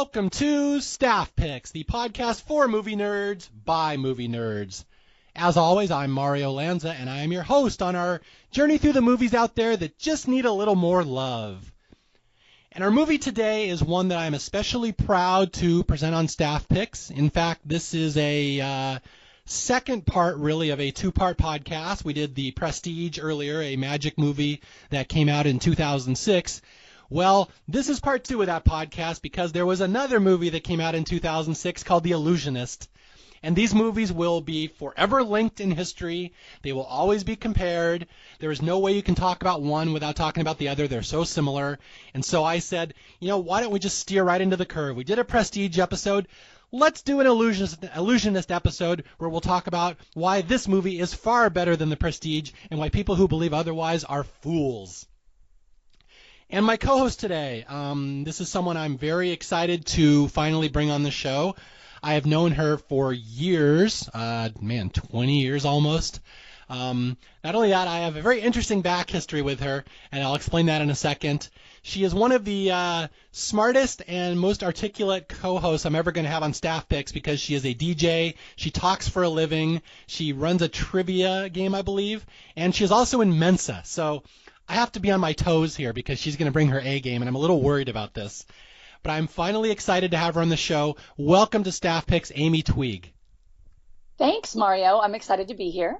welcome to Staff Picks, the podcast for movie nerds by movie nerds. As always, I'm Mario Lanza, and I am your host on our journey through the movies out there that just need a little more love. And our movie today is one that I'm especially proud to present on Staff Picks. In fact, this is a second part, really, of a two-part podcast. We did the Prestige earlier, a magic movie that came out in 2006. Well, this is part two of that podcast because there was another movie that came out in 2006 called The Illusionist. And these movies will be forever linked in history. They will always be compared. There is no way you can talk about one without talking about the other. They're so similar. And so I said, why don't we just steer right into the curve? We did a Prestige episode. Let's do an illusionist episode where we'll talk about why this movie is far better than The Prestige and why people who believe otherwise are fools. And my co-host today, this is someone I'm very excited to finally bring on the show. I have known her for years, 20 years almost. Not only that, I have a very interesting back history with her, and I'll explain that in a second. She is one of the smartest and most articulate co-hosts I'm ever going to have on Staff Picks because she is a DJ, she talks for a living, she runs a trivia game, I believe, and she is also in Mensa. So I have to be on my toes here because she's going to bring her A game, and I'm a little worried about this. But I'm finally excited to have her on the show. Welcome to Staff Picks, Amy Twieg. Thanks, Mario. I'm excited to be here.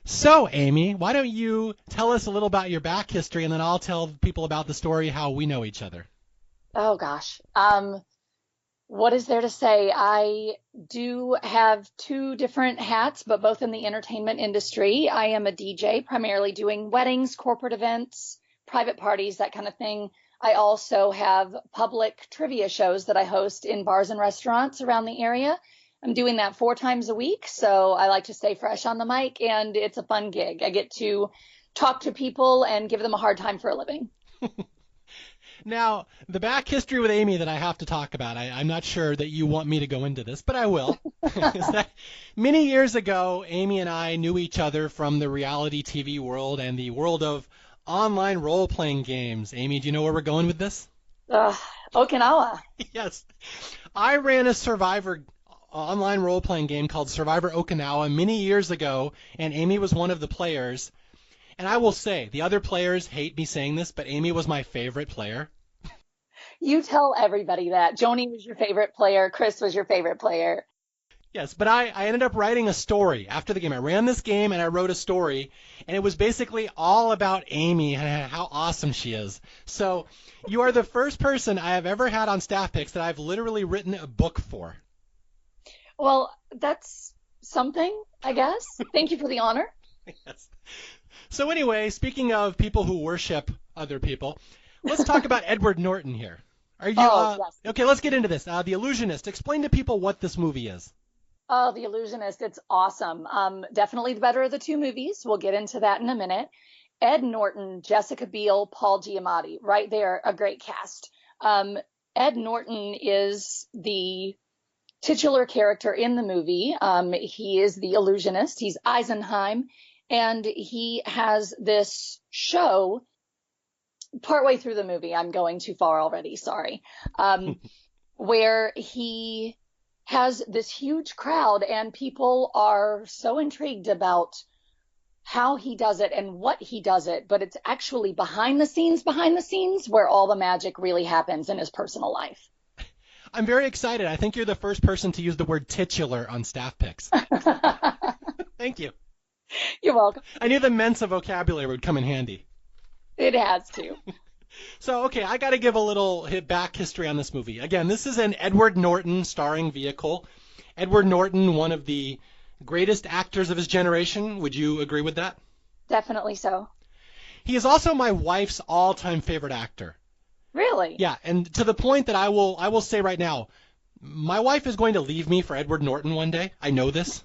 So, Amy, why don't you tell us a little about your back history, and then I'll tell people about the story, how we know each other. Oh, gosh. What is there to say? I do have two different hats, but both in the entertainment industry. I am a DJ, primarily doing weddings, corporate events, private parties, that kind of thing. I also have public trivia shows that I host in bars and restaurants around the area. I'm doing that 4 times a week, so I like to stay fresh on the mic, and it's a fun gig. I get to talk to people and give them a hard time for a living. Now, the back history with Amy that I have to talk about, I'm not sure that you want me to go into this, but I will. Is that many years ago, Amy and I knew each other from the reality TV world and the world of online role-playing games. Amy, do you know where we're going with this? Okinawa. Yes. I ran a Survivor online role-playing game called Survivor Okinawa many years ago, and Amy was one of the players. And I will say, the other players hate me saying this, but Amy was my favorite player. You tell everybody that. Joni was your favorite player. Chris was your favorite player. Yes, but I ended up writing a story after the game. I ran this game and I wrote a story, and it was basically all about Amy and how awesome she is. So you are the first person I have ever had on Staff Picks that I've literally written a book for. Well, that's something, I guess. Thank you for the honor. Yes. So anyway, speaking of people who worship other people, let's talk about Edward Norton here. Are you? Yes. Okay, let's get into this. The Illusionist. Explain to people what this movie is. Oh, The Illusionist. It's awesome. Definitely the better of the two movies. We'll get into that in a minute. Ed Norton, Jessica Biel, Paul Giamatti. Right there, a great cast. Ed Norton is the titular character in the movie. He is the illusionist. He's Eisenheim. And he has this show partway through the movie. I'm going too far already. Sorry. Where he has this huge crowd and people are so intrigued about how he does it and what he does it. But it's actually behind the scenes where all the magic really happens in his personal life. I'm very excited. I think you're the first person to use the word titular on Staff Picks. Thank you. You're welcome. I knew the Mensa vocabulary would come in handy. It has to. So, okay, I got to give a little back history on this movie. Again, this is an Edward Norton starring vehicle. Edward Norton, one of the greatest actors of his generation. Would you agree with that? Definitely so. He is also my wife's all-time favorite actor. Really? Yeah, and to the point that I will say right now, my wife is going to leave me for Edward Norton one day. I know this.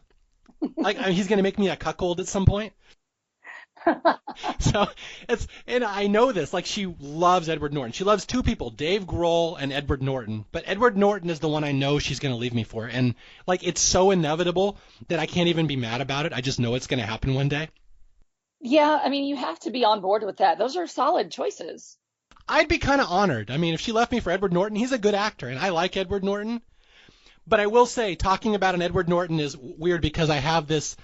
He's going to make me a cuckold at some point. So and I know this. She loves Edward Norton. She loves two people, Dave Grohl and Edward Norton. But Edward Norton is the one I know she's going to leave me for. And it's so inevitable that I can't even be mad about it. I just know it's going to happen one day. Yeah, I mean, you have to be on board with that. Those are solid choices. I'd be kind of honored. I mean, if she left me for Edward Norton, he's a good actor, and I like Edward Norton. But I will say, talking about an Edward Norton is weird because I have this,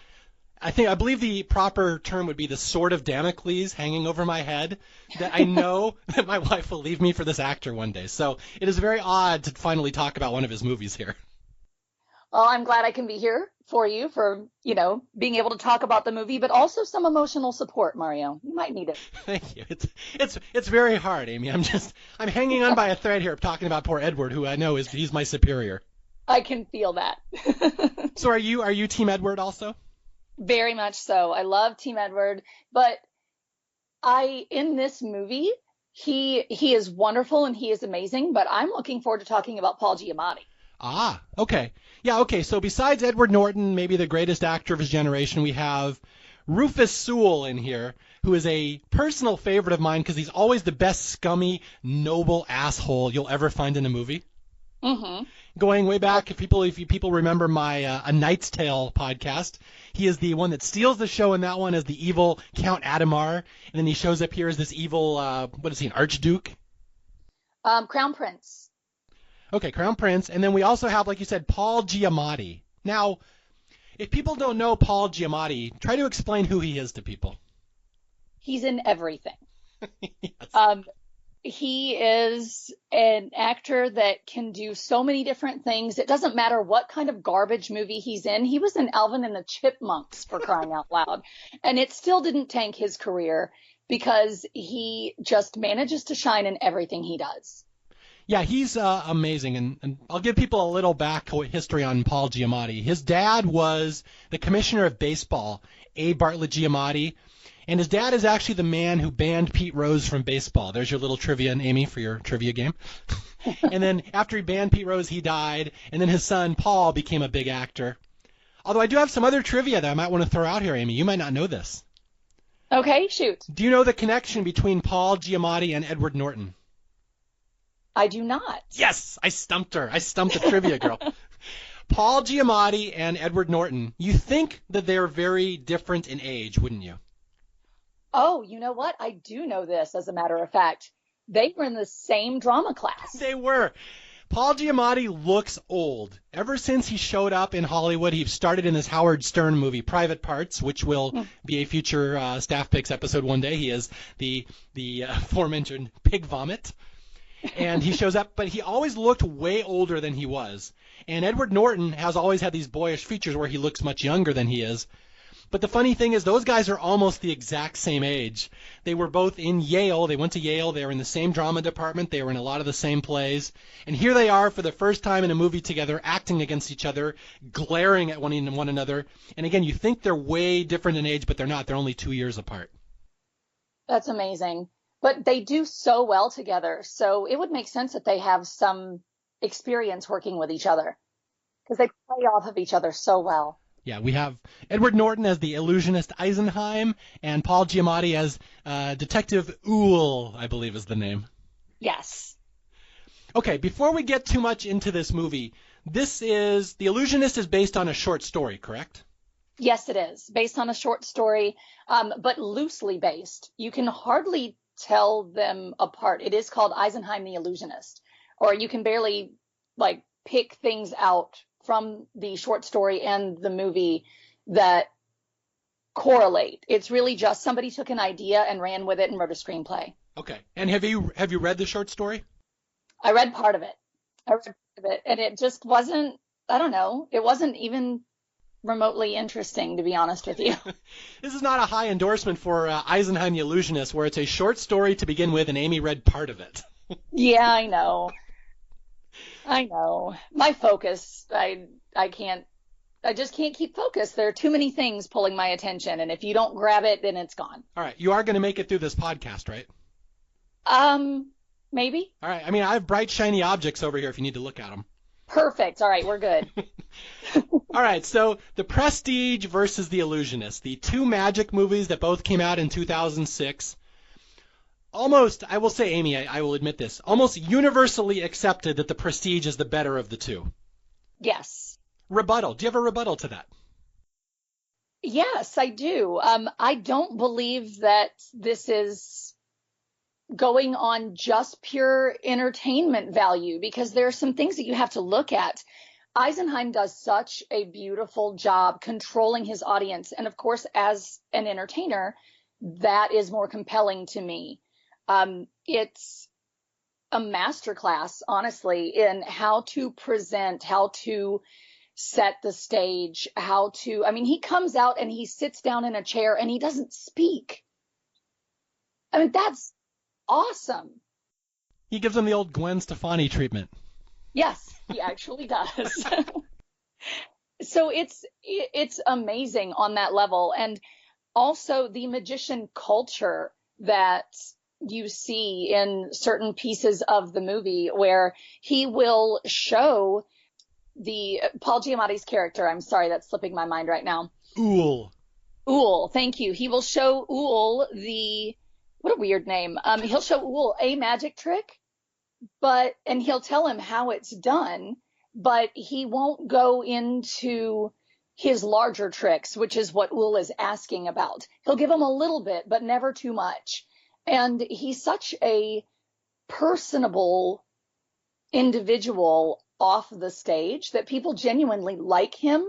I believe the proper term would be the sword of Damocles hanging over my head, that I know that my wife will leave me for this actor one day. So it is very odd to finally talk about one of his movies here. Well, I'm glad I can be here for you for, being able to talk about the movie, but also some emotional support, Mario. You might need it. Thank you. It's very hard, Amy. I'm hanging on by a thread here talking about poor Edward, who I know he's my superior. I can feel that. So are you Team Edward also? Very much so. I love Team Edward, but in this movie, he is wonderful and he is amazing, but I'm looking forward to talking about Paul Giamatti. Ah, okay. Yeah, okay. So besides Edward Norton, maybe the greatest actor of his generation, we have Rufus Sewell in here, who is a personal favorite of mine because he's always the best scummy, noble asshole you'll ever find in a movie. Mm-hmm. Going way back, if people remember my A Knight's Tale podcast, he is the one that steals the show in that one as the evil Count Adhemar, and then he shows up here as this evil, what is he, an Archduke? Crown Prince. Okay, Crown Prince. And then we also have, like you said, Paul Giamatti. Now, if people don't know Paul Giamatti, try to explain who he is to people. He's in everything. Yes. He is an actor that can do so many different things. It doesn't matter what kind of garbage movie he's in. He was in Alvin and the Chipmunks, for crying out loud. And it still didn't tank his career because he just manages to shine in everything he does. Yeah, he's amazing, and I'll give people a little back history on Paul Giamatti. His dad was the commissioner of baseball, A. Bartlett Giamatti, and his dad is actually the man who banned Pete Rose from baseball. There's your little trivia, Amy, for your trivia game. And then after he banned Pete Rose, he died, and then his son, Paul, became a big actor. Although I do have some other trivia that I might want to throw out here, Amy. You might not know this. Okay, shoot. Do you know the connection between Paul Giamatti and Edward Norton? I do not. Yes, I stumped her. I stumped the trivia girl. Paul Giamatti and Edward Norton. You think that they're very different in age, wouldn't you? Oh, you know what? I do know this, as a matter of fact. They were in the same drama class. They were. Paul Giamatti looks old. Ever since he showed up in Hollywood, he started in this Howard Stern movie, Private Parts, which will be a future Staff Picks episode one day. He is the aforementioned Pig Vomit. And he shows up, but he always looked way older than he was. And Edward Norton has always had these boyish features where he looks much younger than he is. But the funny thing is those guys are almost the exact same age. They were both in Yale. They went to Yale. They were in the same drama department. They were in a lot of the same plays. And here they are for the first time in a movie together, acting against each other, glaring at one another. And again, you think they're way different in age, but they're not. They're only 2 years apart. That's amazing. But they do so well together. So it would make sense that they have some experience working with each other because they play off of each other so well. Yeah, we have Edward Norton as the illusionist Eisenheim and Paul Giamatti as Detective Uhl, I believe is the name. Yes. Okay, before we get too much into this movie, The Illusionist is based on a short story, correct? Yes, it is. Based on a short story, but loosely based. You can hardly tell them apart. It is called Eisenheim the Illusionist, or you can barely pick things out from the short story and the movie that correlate. It's really just somebody took an idea and ran with it and wrote a screenplay. Okay. And have you read the short story? I read part of it. And it just wasn't, I don't know, it wasn't even remotely interesting, to be honest with you. This is not a high endorsement for Eisenheim the Illusionist, where it's a short story to begin with, and Amy read part of it. Yeah, I know. My focus, I just can't keep focused. There are too many things pulling my attention, and if you don't grab it, then it's gone. All right, you are going to make it through this podcast, right? Maybe. All right, I mean, I have bright, shiny objects over here if you need to look at them. Perfect. All right, we're good. All right, so The Prestige versus The Illusionist, the two magic movies that both came out in 2006. Almost, I will say, Amy, I will admit this, almost universally accepted that The Prestige is the better of the two. Yes. Rebuttal. Do you have a rebuttal to that? Yes, I do. I don't believe that this is going on just pure entertainment value, because there are some things that you have to look at. Eisenheim does such a beautiful job controlling his audience. And of course, as an entertainer, that is more compelling to me. It's a masterclass, honestly, in how to present, how to set the stage, he comes out and he sits down in a chair and he doesn't speak. I mean, that's awesome. He gives them the old Gwen Stefani treatment. Yes, he actually does. So it's amazing on that level. And also the magician culture that you see in certain pieces of the movie, where he will show Paul Giamatti's character. I'm sorry, that's slipping my mind right now. Ool, thank you. He will show Ool what a weird name. He'll show Ool a magic trick, and he'll tell him how it's done, but he won't go into his larger tricks, which is what Ool is asking about. He'll give him a little bit, but never too much. And he's such a personable individual off the stage that people genuinely like him,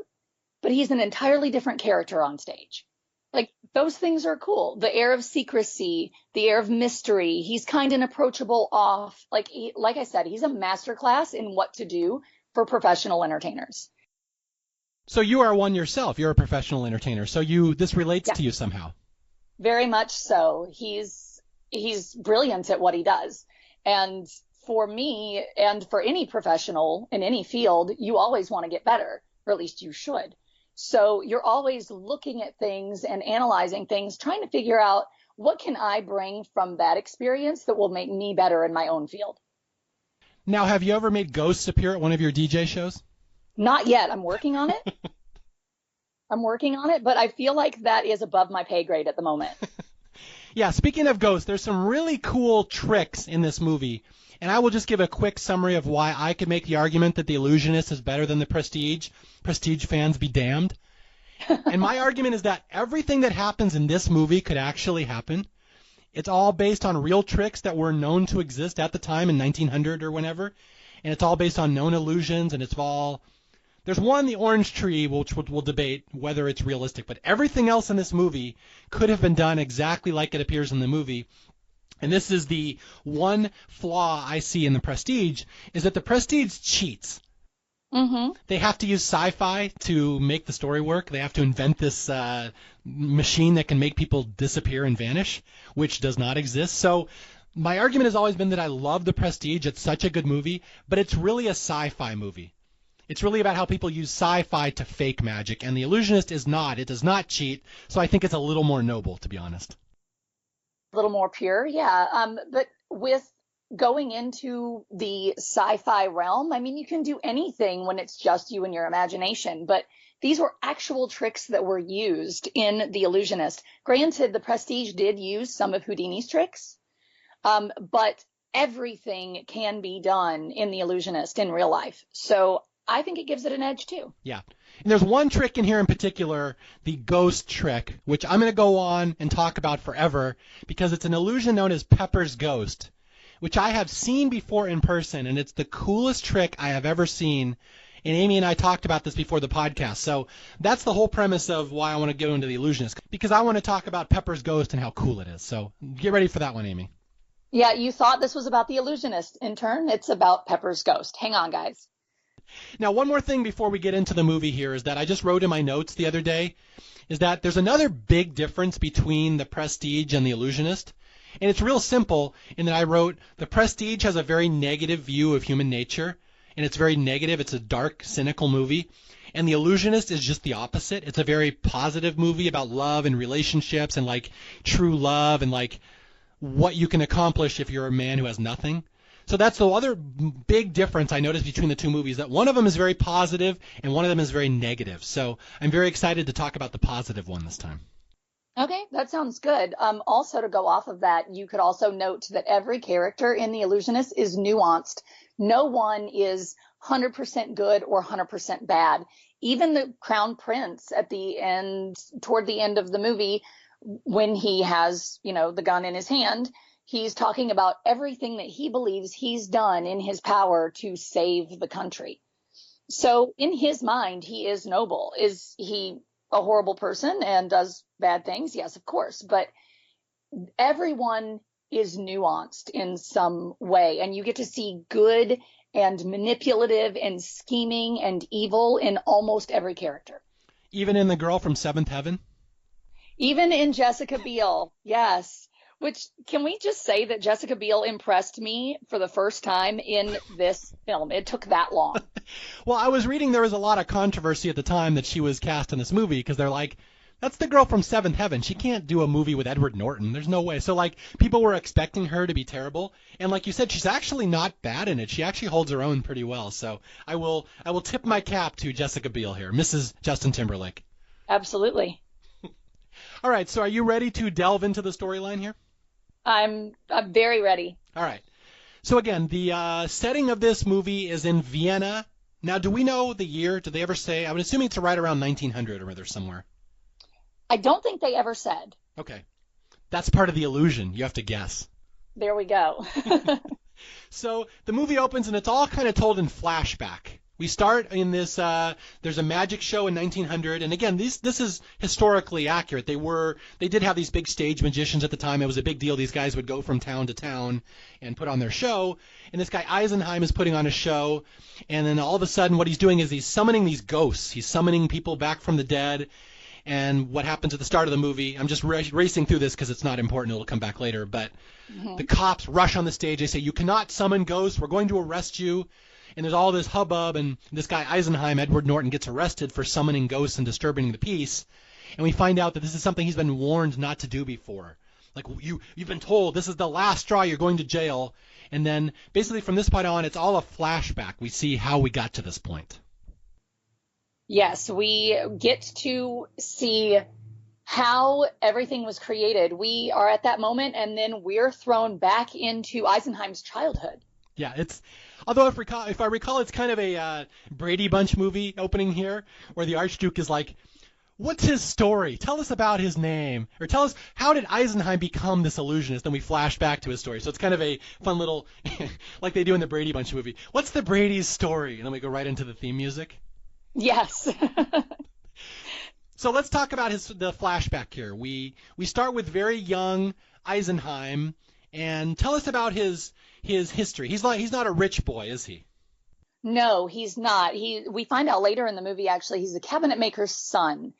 but he's an entirely different character on stage. Like, those things are cool. The air of secrecy, the air of mystery. He's kind and approachable off. Like I said, he's a masterclass in what to do for professional entertainers. So you are one yourself. You're a professional entertainer. So this relates to you somehow. Very much so. He's brilliant at what he does. And for me, and for any professional in any field, you always want to get better, or at least you should. So you're always looking at things and analyzing things, trying to figure out, what can I bring from that experience that will make me better in my own field? Now, have you ever made ghosts appear at one of your DJ shows? Not yet. I'm working on it. But I feel like that is above my pay grade at the moment. Yeah, speaking of ghosts, there's some really cool tricks in this movie. And I will just give a quick summary of why I could make the argument that The Illusionist is better than The Prestige. Prestige fans be damned. And my argument is that everything that happens in this movie could actually happen. It's all based on real tricks that were known to exist at the time in 1900 or whenever. And it's all based on known illusions, and there's one, the orange tree, which we'll debate whether it's realistic. But everything else in this movie could have been done exactly like it appears in the movie. And this is the one flaw I see in The Prestige, is that The Prestige cheats. Mm-hmm. They have to use sci-fi to make the story work. They have to invent this machine that can make people disappear and vanish, which does not exist. So my argument has always been that I love The Prestige. It's such a good movie, but it's really a sci-fi movie. It's really about how people use sci-fi to fake magic, and The Illusionist is not. It does not cheat, so I think it's a little more noble, to be honest. A little more pure, yeah. But with going into the sci-fi realm, I mean, you can do anything when it's just you and your imagination. But these were actual tricks that were used in The Illusionist. Granted, The Prestige did use some of Houdini's tricks, but everything can be done in The Illusionist in real life. So I think it gives it an edge, too. Yeah. And there's one trick in here in particular, the ghost trick, which I'm going to go on and talk about forever because it's an illusion known as Pepper's Ghost, which I have seen before in person, and it's the coolest trick I have ever seen. And Amy and I talked about this before the podcast. So that's the whole premise of why I want to go into The Illusionist, because I want to talk about Pepper's Ghost and how cool it is. So get ready for that one, Amy. Yeah, you thought this was about The Illusionist. In turn, it's about Pepper's Ghost. Hang on, guys. Now, one more thing before we get into the movie here is that I just wrote in my notes the other day, is that there's another big difference between The Prestige and The Illusionist. And it's real simple in that I wrote, The Prestige has a very negative view of human nature, and it's very negative. It's a dark, cynical movie. And The Illusionist is just the opposite. It's a very positive movie about love and relationships and, like, true love and, like, what you can accomplish if you're a man who has nothing. So that's the other big difference I noticed between the two movies, that one of them is very positive and one of them is very negative. So I'm very excited to talk about the positive one this time. Okay, that sounds good. Also, to go off of that, you could also note that every character in The Illusionist is nuanced. No one is 100% good or 100% bad. Even the Crown Prince at the end, toward the end of the movie, when he has, the gun in his hand, He's talking about everything that he believes he's done in his power to save the country. So in his mind, he is noble. Is he a horrible person and does bad things? Yes, of course. But everyone is nuanced in some way, and you get to see good and manipulative and scheming and evil in almost every character. Even in the girl from Seventh Heaven? Even in Jessica Biel, yes. Which, can we just say that Jessica Biel impressed me for the first time in this film? It took that long. Well, I was reading there was a lot of controversy at the time that she was cast in this movie because they're like, that's the girl from Seventh Heaven. She can't do a movie with Edward Norton. There's no way. So, like, people were expecting her to be terrible. And like you said, she's actually not bad in it. She actually holds her own pretty well. So I will tip my cap to Jessica Biel here, Mrs. Justin Timberlake. Absolutely. All right. So are you ready to delve into the storyline here? I'm very ready. All right. So again, the setting of this movie is in Vienna. Now, do we know the year? Did they ever say? I would assume it's right around 1900 or rather somewhere. I don't think they ever said. Okay. That's part of the illusion. You have to guess. There we go. So the movie opens and it's all kind of told in flashback. We start in this, there's a magic show in 1900, and again, this is historically accurate. They did have these big stage magicians at the time. It was a big deal. These guys would go from town to town and put on their show, and this guy Eisenheim is putting on a show, and then all of a sudden what he's doing is he's summoning these ghosts. He's summoning people back from the dead, and what happens at the start of the movie, I'm just racing through this because it's not important. It'll come back later, but the cops rush on the stage. They say, "You cannot summon ghosts. We're going to arrest you." And there's all this hubbub, and this guy Eisenheim, Edward Norton, gets arrested for summoning ghosts and disturbing the peace. And we find out that this is something he's been warned not to do before. Like, you've been told this is the last straw, you're going to jail. And then basically from this point on, it's all a flashback. We see how we got to this point. Yes, we get to see how everything was created. We are at that moment, and then we're thrown back into Eisenheim's childhood. Yeah, although if I recall, it's kind of a Brady Bunch movie opening here, where the Archduke is like, "What's his story? Tell us about his name, or tell us how did Eisenheim become this illusionist?" Then we flash back to his story. So it's kind of a fun little, like they do in the Brady Bunch movie. What's the Brady's story? And then we go right into the theme music. Yes. So let's talk about the flashback here. We start with very young Eisenheim, and tell us about his history. He's not a rich boy, is he? No, he's not. We find out later in the movie, actually, he's a cabinet maker's son.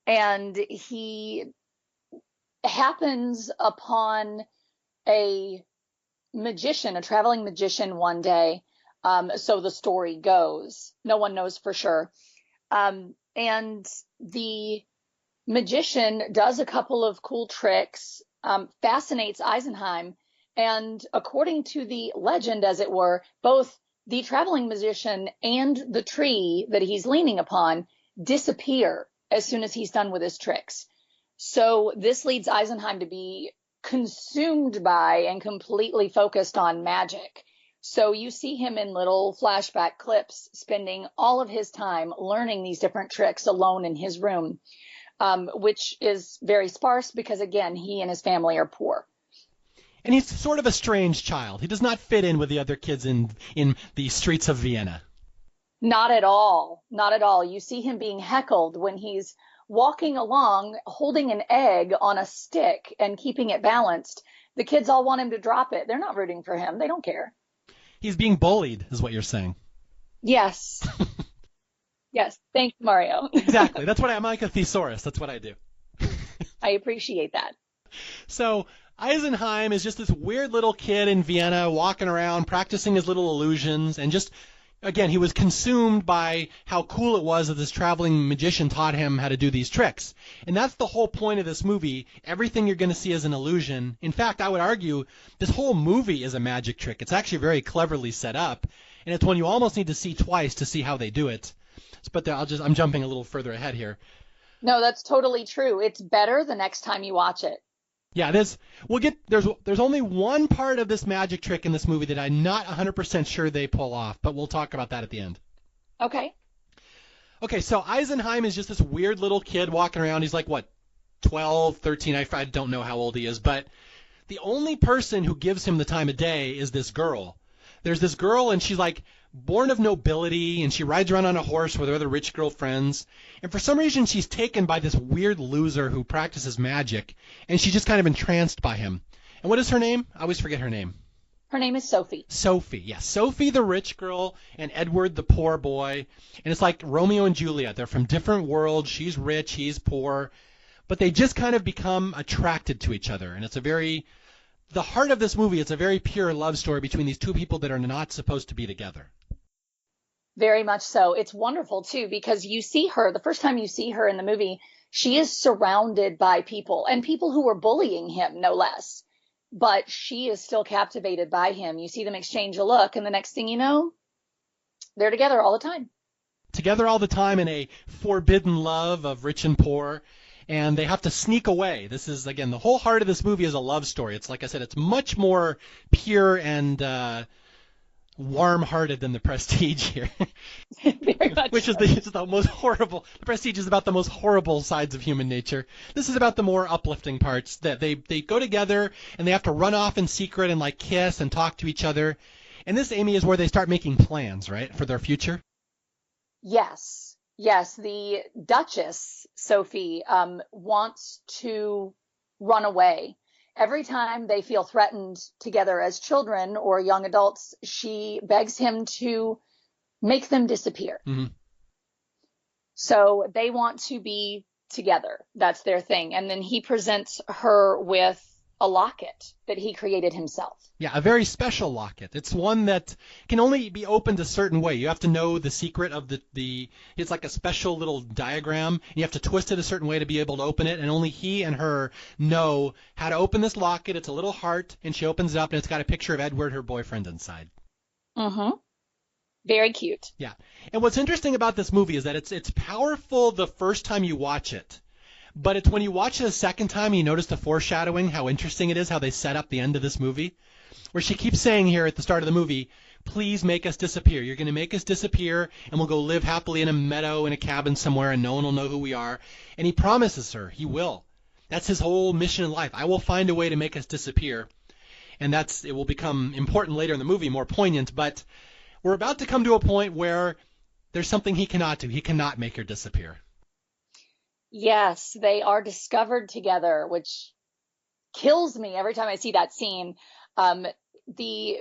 And he happens upon a traveling magician one day. So the story goes. No one knows for sure. And the magician does a couple of cool tricks, fascinates Eisenheim. And according to the legend, as it were, both the traveling magician and the tree that he's leaning upon disappear as soon as he's done with his tricks. So this leads Eisenheim to be consumed by and completely focused on magic. So you see him in little flashback clips spending all of his time learning these different tricks alone in his room, which is very sparse because, again, he and his family are poor. And he's sort of a strange child. He does not fit in with the other kids in the streets of Vienna. Not at all. Not at all. You see him being heckled when he's walking along, holding an egg on a stick and keeping it balanced. The kids all want him to drop it. They're not rooting for him. They don't care. He's being bullied, is what you're saying. Yes. Yes. Thanks, Mario. Exactly. I'm like a thesaurus. That's what I do. I appreciate that. So Eisenheim is just this weird little kid in Vienna walking around, practicing his little illusions, and just, again, he was consumed by how cool it was that this traveling magician taught him how to do these tricks. And that's the whole point of this movie. Everything you're going to see is an illusion. In fact, I would argue this whole movie is a magic trick. It's actually very cleverly set up, and it's one you almost need to see twice to see how they do it. But I'm jumping a little further ahead here. No, that's totally true. It's better the next time you watch it. Yeah, there's only one part of this magic trick in this movie that I'm not 100% sure they pull off, but we'll talk about that at the end. Okay. Okay, so Eisenheim is just this weird little kid walking around. He's like, what, 12, 13? I don't know how old he is, but the only person who gives him the time of day is this girl. There's this girl, and she's like born of nobility, and she rides around on a horse with her other rich girl friends. And for some reason, she's taken by this weird loser who practices magic, and she's just kind of entranced by him. And what is her name? I always forget her name. Her name is Sophie. Sophie, yes. Sophie, the rich girl, and Edward, the poor boy. And it's like Romeo and Juliet. They're from different worlds. She's rich, he's poor. But they just kind of become attracted to each other. And it's the heart of this movie, it's a very pure love story between these two people that are not supposed to be together. Very much so. It's wonderful, too, because you see her, the first time you see her in the movie, she is surrounded by people, and people who are bullying him, no less. But she is still captivated by him. You see them exchange a look, and the next thing you know, they're together all the time. Together all the time in a forbidden love of rich and poor, and they have to sneak away. This is, again, the whole heart of this movie is a love story. It's, like I said, it's much more pure and warm-hearted than the Prestige here. Very much Which is the most horrible. The Prestige is about the most horrible sides of human nature. This is about the more uplifting parts, that they go together and they have to run off in secret and like kiss and talk to each other. And this, Amy, is where they start making plans, right, for their future? Yes. The Duchess, Sophie, wants to run away. Every time they feel threatened together as children or young adults, she begs him to make them disappear. Mm-hmm. So they want to be together. That's their thing. And then he presents her with a locket that he created himself. Yeah, a very special locket. It's one that can only be opened a certain way. You have to know the secret of it's like a special little diagram. You have to twist it a certain way to be able to open it, and only he and her know how to open this locket. It's a little heart, and she opens it up, and it's got a picture of Edward, her boyfriend, inside. Mm-hmm. Very cute. Yeah. And what's interesting about this movie is that it's powerful the first time you watch it. But it's when you watch it a second time, you notice the foreshadowing, how interesting it is, how they set up the end of this movie, where she keeps saying here at the start of the movie, please make us disappear. You're going to make us disappear, and we'll go live happily in a meadow in a cabin somewhere, and no one will know who we are. And he promises her he will. That's his whole mission in life. I will find a way to make us disappear. And it will become important later in the movie, more poignant. But we're about to come to a point where there's something he cannot do. He cannot make her disappear. Yes, they are discovered together, which kills me every time I see that scene. The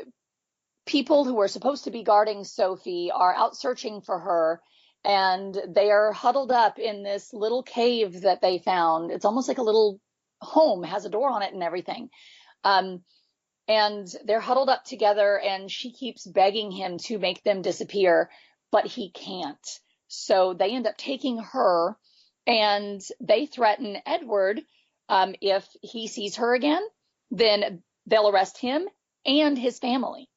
people who are supposed to be guarding Sophie are out searching for her, and they are huddled up in this little cave that they found. It's almost like a little home, has a door on it and everything. And they're huddled up together, and she keeps begging him to make them disappear, but he can't. So they end up taking her, and they threaten Edward. If he sees her again, then they'll arrest him and his family.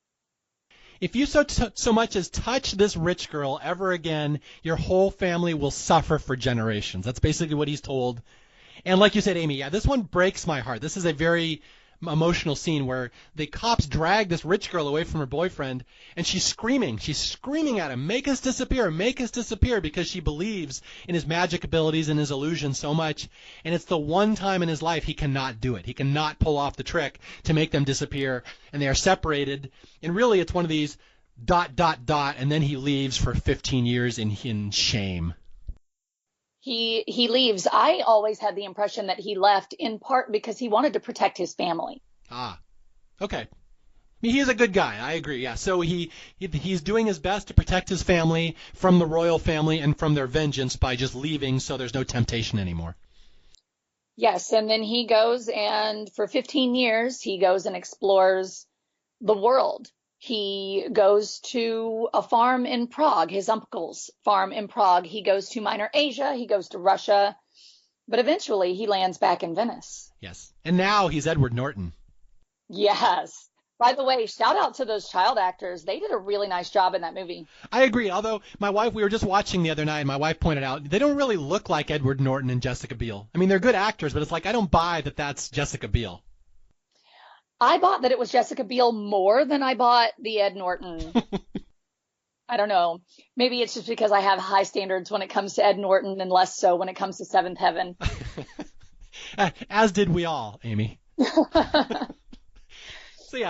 If you so much as touch this rich girl ever again, your whole family will suffer for generations. That's basically what he's told. And like you said, Amy, yeah, this one breaks my heart. This is a very emotional scene where the cops drag this rich girl away from her boyfriend, and she's screaming at him, make us disappear, because she believes in his magic abilities and his illusion so much. And it's the one time in his life he cannot do it. He cannot pull off the trick to make them disappear, and they are separated. And really it's one of these ... and then he leaves for 15 years in shame. He leaves. I always had the impression that he left in part because he wanted to protect his family. Ah, okay. I mean, he is a good guy. I agree. Yeah. So he's doing his best to protect his family from the royal family and from their vengeance by just leaving, so there's no temptation anymore. Yes, and then he goes, and for 15 years he goes and explores the world. He goes to a farm in Prague, his uncle's farm in Prague. He goes to Minor Asia. He goes to Russia. But eventually he lands back in Venice. Yes. And now he's Edward Norton. Yes. By the way, shout out to those child actors. They did a really nice job in that movie. I agree. Although we were just watching the other night, and my wife pointed out, they don't really look like Edward Norton and Jessica Biel. I mean, they're good actors, but it's like I don't buy that that's Jessica Biel. I bought that it was Jessica Biel more than I bought the Ed Norton. I don't know. Maybe it's just because I have high standards when it comes to Ed Norton and less so when it comes to Seventh Heaven. As did we all, Amy.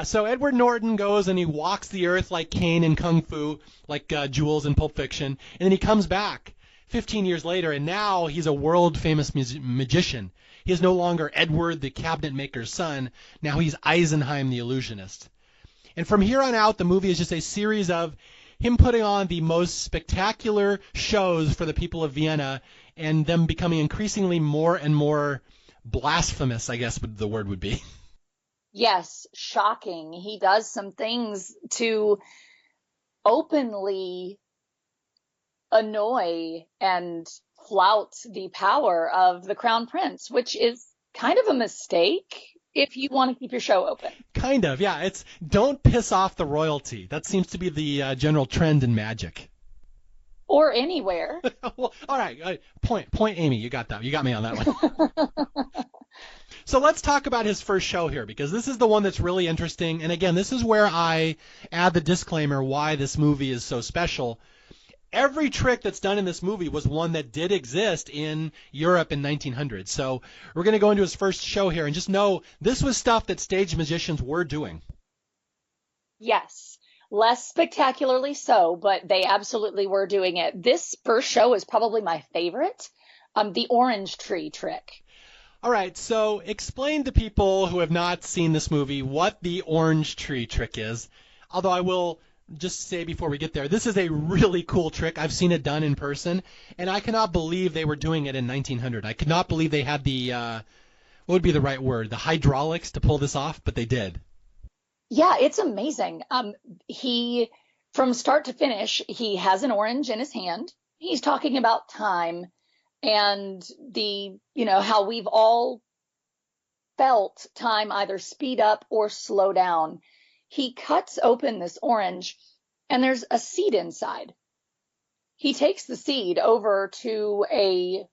So Edward Norton goes and he walks the earth like Kane in Kung Fu, like Jules in Pulp Fiction, and then he comes back 15 years later, and now he's a world-famous magician. He is no longer Edward, the cabinet maker's son. Now he's Eisenheim, the illusionist. And from here on out, the movie is just a series of him putting on the most spectacular shows for the people of Vienna, and them becoming increasingly more and more blasphemous, I guess the word would be. Yes, shocking. He does some things to openly annoy and flout the power of the Crown Prince, which is kind of a mistake if you want to keep your show open. Kind of, yeah. It's don't piss off the royalty. That seems to be the general trend in magic. Or anywhere. Well, all right. Point, Amy. You got that. You got me on that one. So let's talk about his first show here, because this is the one that's really interesting. And again, this is where I add the disclaimer why this movie is so special. Every trick that's done in this movie was one that did exist in Europe in 1900. So we're going to go into his first show here and just know this was stuff that stage magicians were doing. Yes. Less spectacularly so, but they absolutely were doing it. This first show is probably my favorite, the orange tree trick. All right, so explain to people who have not seen this movie what the orange tree trick is. Although I will just say before we get there, this is a really cool trick. I've seen it done in person, and I cannot believe they were doing it in 1900. I could not believe they had the, what would be the right word, the hydraulics to pull this off, but they did. Yeah, it's amazing. He, from start to finish, he has an orange in his hand. He's talking about time and how we've all felt time either speed up or slow down. He cuts open this orange and there's a seed inside. He takes the seed over to a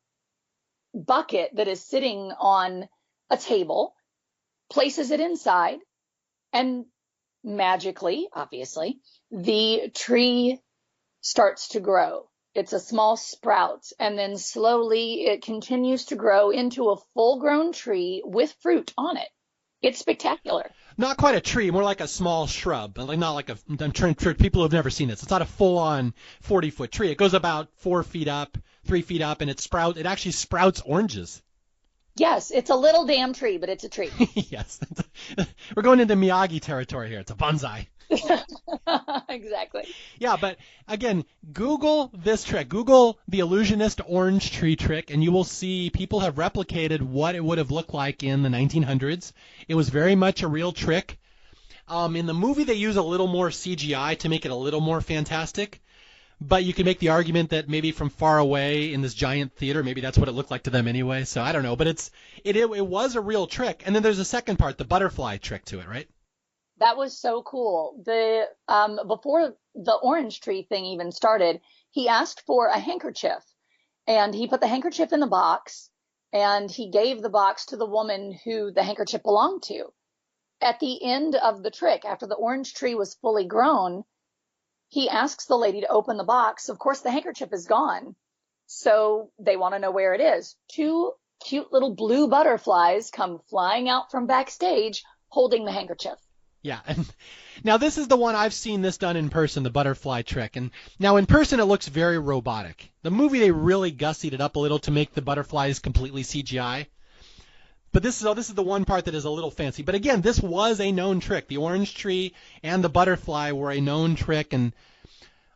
bucket that is sitting on a table, places it inside, and magically, obviously, the tree starts to grow. It's a small sprout, and then slowly it continues to grow into a full-grown tree with fruit on it. It's spectacular. Not quite a tree, more like a small shrub. Not like I'm trying for people who have never seen this. It's not a full-on 40-foot tree. It goes about 4 feet up, 3 feet up, and it actually sprouts oranges. Yes, it's a little damn tree, but it's a tree. Yes. We're going into Miyagi territory here. It's a bonsai. Exactly. Yeah, but again, Google this trick. Google the illusionist orange tree trick, and you will see people have replicated what it would have looked like in the 1900s. It was very much a real trick. In the movie, they use a little more CGI to make it a little more fantastic. But you can make the argument that maybe from far away in this giant theater, maybe that's what it looked like to them anyway. So I don't know, but it was a real trick. And then there's a second part, the butterfly trick to it, right? That was so cool. Before the orange tree thing even started, he asked for a handkerchief, and he put the handkerchief in the box, and he gave the box to the woman who the handkerchief belonged to. At the end of the trick, after the orange tree was fully grown, he asks the lady to open the box. Of course, the handkerchief is gone. So they want to know where it is. 2 cute little blue butterflies come flying out from backstage holding the handkerchief. Yeah. And now this is the one I've seen this done in person, the butterfly trick. And now in person, it looks very robotic. The movie, they really gussied it up a little to make the butterflies completely CGI. But this is the one part that is a little fancy. But again, this was a known trick. The orange tree and the butterfly were a known trick, and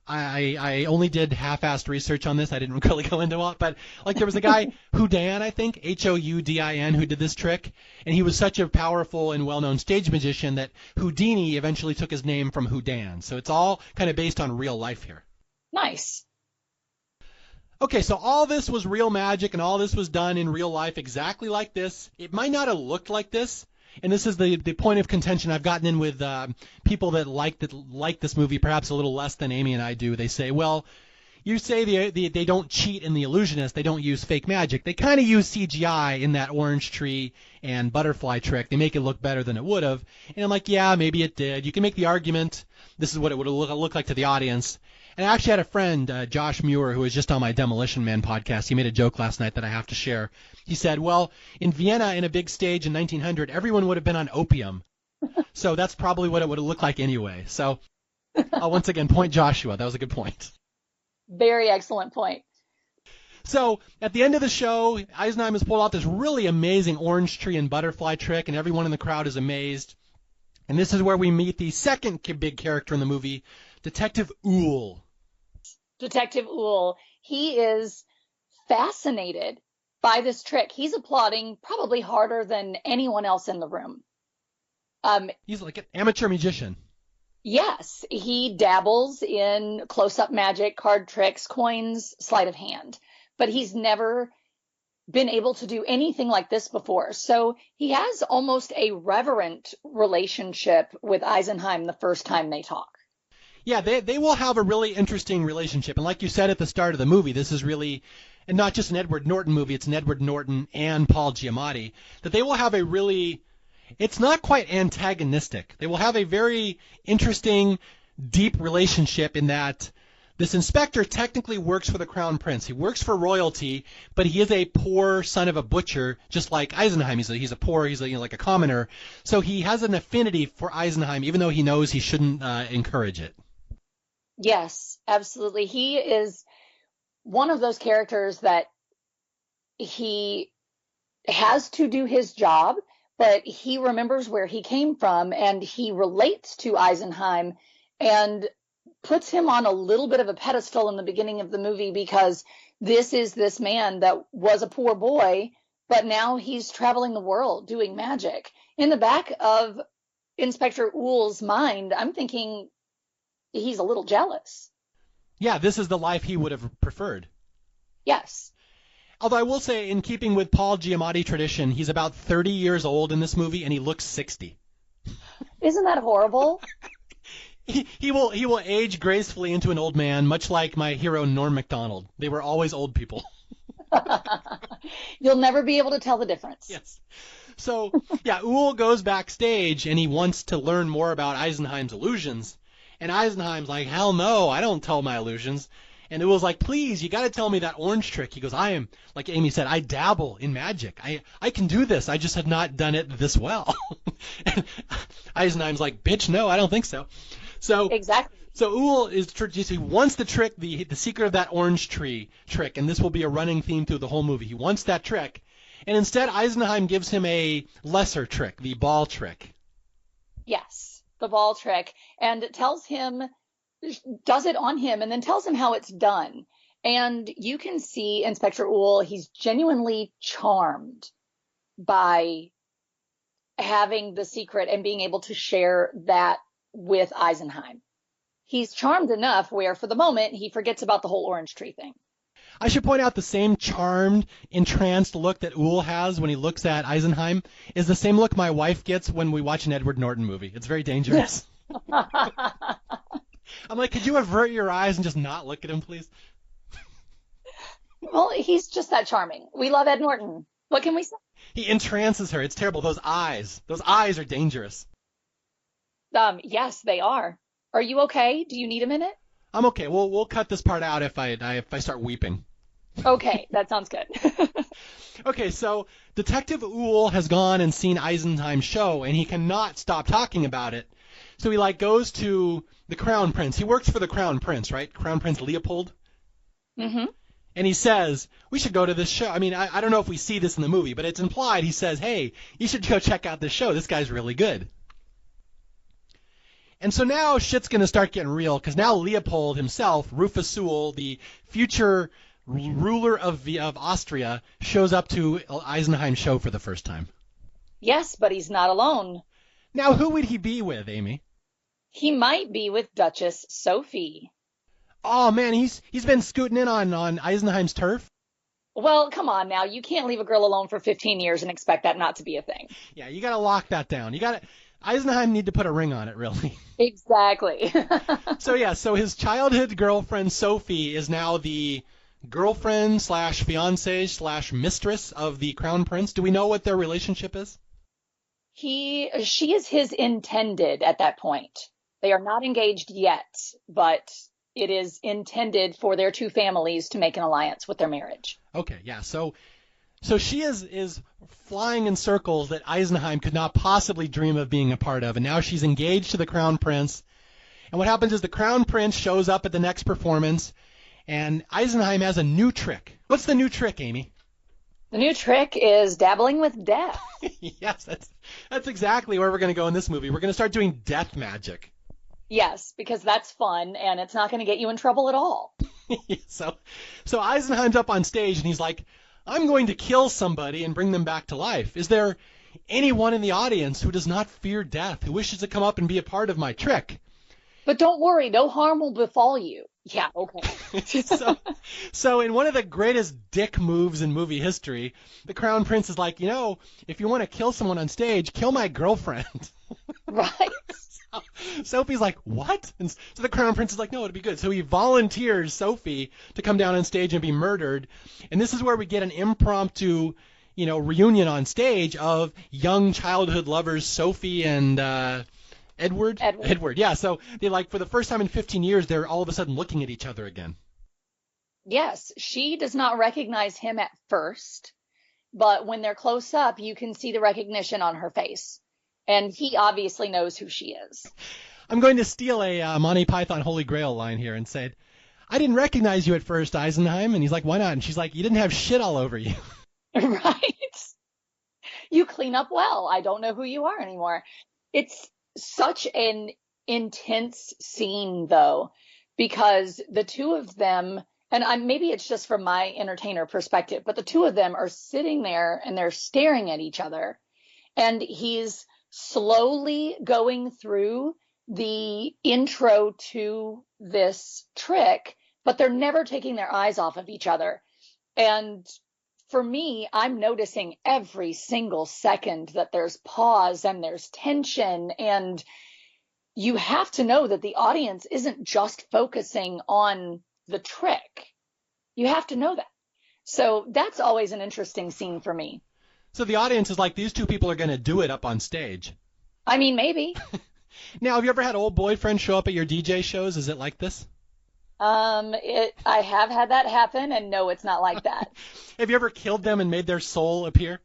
I only did half-assed research on this. I didn't really go into it. But like there was a guy, Houdin, I think, Houdin, who did this trick. And he was such a powerful and well-known stage magician that Houdini eventually took his name from Houdin. So it's all kind of based on real life here. Nice. Okay, so all this was real magic, and all this was done in real life exactly like this. It might not have looked like this, and this is the point of contention I've gotten in with people that like this movie perhaps a little less than Amy and I do. They say, well, you say they don't cheat in The Illusionist, they don't use fake magic. They kind of use CGI in that orange tree and butterfly trick. They make it look better than it would have. And I'm like, yeah, maybe it did. You can make the argument this is what it would look like to the audience. And I actually had a friend, Josh Muir, who was just on my Demolition Man podcast. He made a joke last night that I have to share. He said, well, in Vienna, in a big stage in 1900, everyone would have been on opium. So that's probably what it would have looked like anyway. So I'll once again point Joshua. That was a good point. Very excellent point. So at the end of the show, Eisenheim has pulled out this really amazing orange tree and butterfly trick, and everyone in the crowd is amazed. And this is where we meet the second big character in the movie, Detective Uhl. Detective Uhl, he is fascinated by this trick. He's applauding probably harder than anyone else in the room. He's like an amateur magician. Yes, he dabbles in close-up magic, card tricks, coins, sleight of hand, but he's never been able to do anything like this before. So he has almost a reverent relationship with Eisenheim the first time they talk. Yeah, they will have a really interesting relationship. And like you said at the start of the movie, this is really, and not just an Edward Norton movie, it's an Edward Norton and Paul Giamatti, that they will have a really, it's not quite antagonistic. They will have a very interesting, deep relationship in that this inspector technically works for the Crown Prince. He works for royalty, but he is a poor son of a butcher, just like Eisenheim. He's a poor, he's like a commoner. So he has an affinity for Eisenheim, even though he knows he shouldn't encourage it. Yes, absolutely. He is one of those characters that he has to do his job, but he remembers where he came from and he relates to Eisenheim and puts him on a little bit of a pedestal in the beginning of the movie because this is this man that was a poor boy, but now he's traveling the world doing magic. In the back of Inspector Uhl's mind, I'm thinking he's a little jealous. Yeah, this is the life he would have preferred. Yes. Although I will say, in keeping with Paul Giamatti tradition, he's about 30 years old in this movie, and he looks 60. Isn't that horrible? He will age gracefully into an old man, much like my hero Norm Macdonald. They were always old people. You'll never be able to tell the difference. Yes. So, yeah, Uhl goes backstage, and he wants to learn more about Eisenheim's illusions. And Eisenheim's like, hell no, I don't tell my illusions. And Uhl's like, please, you got to tell me that orange trick. He goes, I am, like Amy said, I dabble in magic. I can do this. I just have not done it this well. And Eisenheim's like, bitch, no, I don't think so. So exactly. So Uhl he wants the trick, the secret of that orange tree trick, and this will be a running theme through the whole movie. He wants that trick, and instead Eisenheim gives him a lesser trick, the ball trick. Yes, the ball trick, and tells him, does it on him, and then tells him how it's done. And you can see Inspector Uhl, he's genuinely charmed by having the secret and being able to share that with Eisenheim. He's charmed enough where, for the moment, he forgets about the whole orange tree thing. I should point out the same charmed, entranced look that Uhl has when he looks at Eisenheim is the same look my wife gets when we watch an Edward Norton movie. It's very dangerous. I'm like, could you avert your eyes and just not look at him, please? Well, he's just that charming. We love Ed Norton. What can we say? He entrances her. It's terrible. Those eyes are dangerous. Yes, they are. Are you okay? Do you need a minute? I'm okay. We'll cut this part out if I start weeping. Okay, that sounds good. Okay, so Detective Uhl has gone and seen Eisenheim's show, and he cannot stop talking about it. So he goes to the Crown Prince. He works for the Crown Prince, right? Crown Prince Leopold. Mm-hmm. And he says, we should go to this show. I mean, I don't know if we see this in the movie, but it's implied. He says, hey, you should go check out this show. This guy's really good. And so now shit's going to start getting real, because now Leopold himself, Rufus Sewell, the future ruler of Austria, shows up to Eisenheim's show for the first time. Yes, but he's not alone. Now, who would he be with, Amy? He might be with Duchess Sophie. Oh, man, he's been scooting in on Eisenheim's turf? Well, come on now. You can't leave a girl alone for 15 years and expect that not to be a thing. Yeah, you got to lock that down. Eisenheim need to put a ring on it, really. Exactly. So his childhood girlfriend, Sophie, is now the girlfriend / fiancée / mistress of the Crown Prince. Do we know what their relationship is? She is his intended at that point. They are not engaged yet, but it is intended for their two families to make an alliance with their marriage. Okay, yeah. So So she is flying in circles that Eisenheim could not possibly dream of being a part of, and now she's engaged to the Crown Prince. And what happens is the Crown Prince shows up at the next performance, and Eisenheim has a new trick. What's the new trick, Amy? The new trick is dabbling with death. Yes, that's exactly where we're going to go in this movie. We're going to start doing death magic. Yes, because that's fun, and it's not going to get you in trouble at all. So Eisenheim's up on stage, and he's like, I'm going to kill somebody and bring them back to life. Is there anyone in the audience who does not fear death, who wishes to come up and be a part of my trick? But don't worry, no harm will befall you. Yeah, okay. So in one of the greatest dick moves in movie history, the Crown Prince is like, if you want to kill someone on stage, kill my girlfriend. Right. Sophie's like, what? And so the Crown Prince is like, no, it'd be good. So he volunteers Sophie to come down on stage and be murdered. And this is where we get an impromptu, reunion on stage of young childhood lovers Sophie and Edward. Yeah. So they for the first time in 15 years, they're all of a sudden looking at each other again. Yes. She does not recognize him at first, but when they're close up, you can see the recognition on her face. And he obviously knows who she is. I'm going to steal a Monty Python Holy Grail line here and say, I didn't recognize you at first, Eisenheim. And he's like, why not? And she's like, you didn't have shit all over you. Right. You clean up well. I don't know who you are anymore. It's such an intense scene, though, because the two of them, and maybe it's just from my entertainer perspective, but the two of them are sitting there and they're staring at each other. And he's slowly going through the intro to this trick, but they're never taking their eyes off of each other. And for me, I'm noticing every single second that there's pause and there's tension. And you have to know that the audience isn't just focusing on the trick. You have to know that. So that's always an interesting scene for me. So the audience is like, these two people are going to do it up on stage. I mean, maybe. Now, have you ever had old boyfriends show up at your DJ shows? Is it like this? I have had that happen, and no, it's not like that. Have you ever killed them and made their soul appear?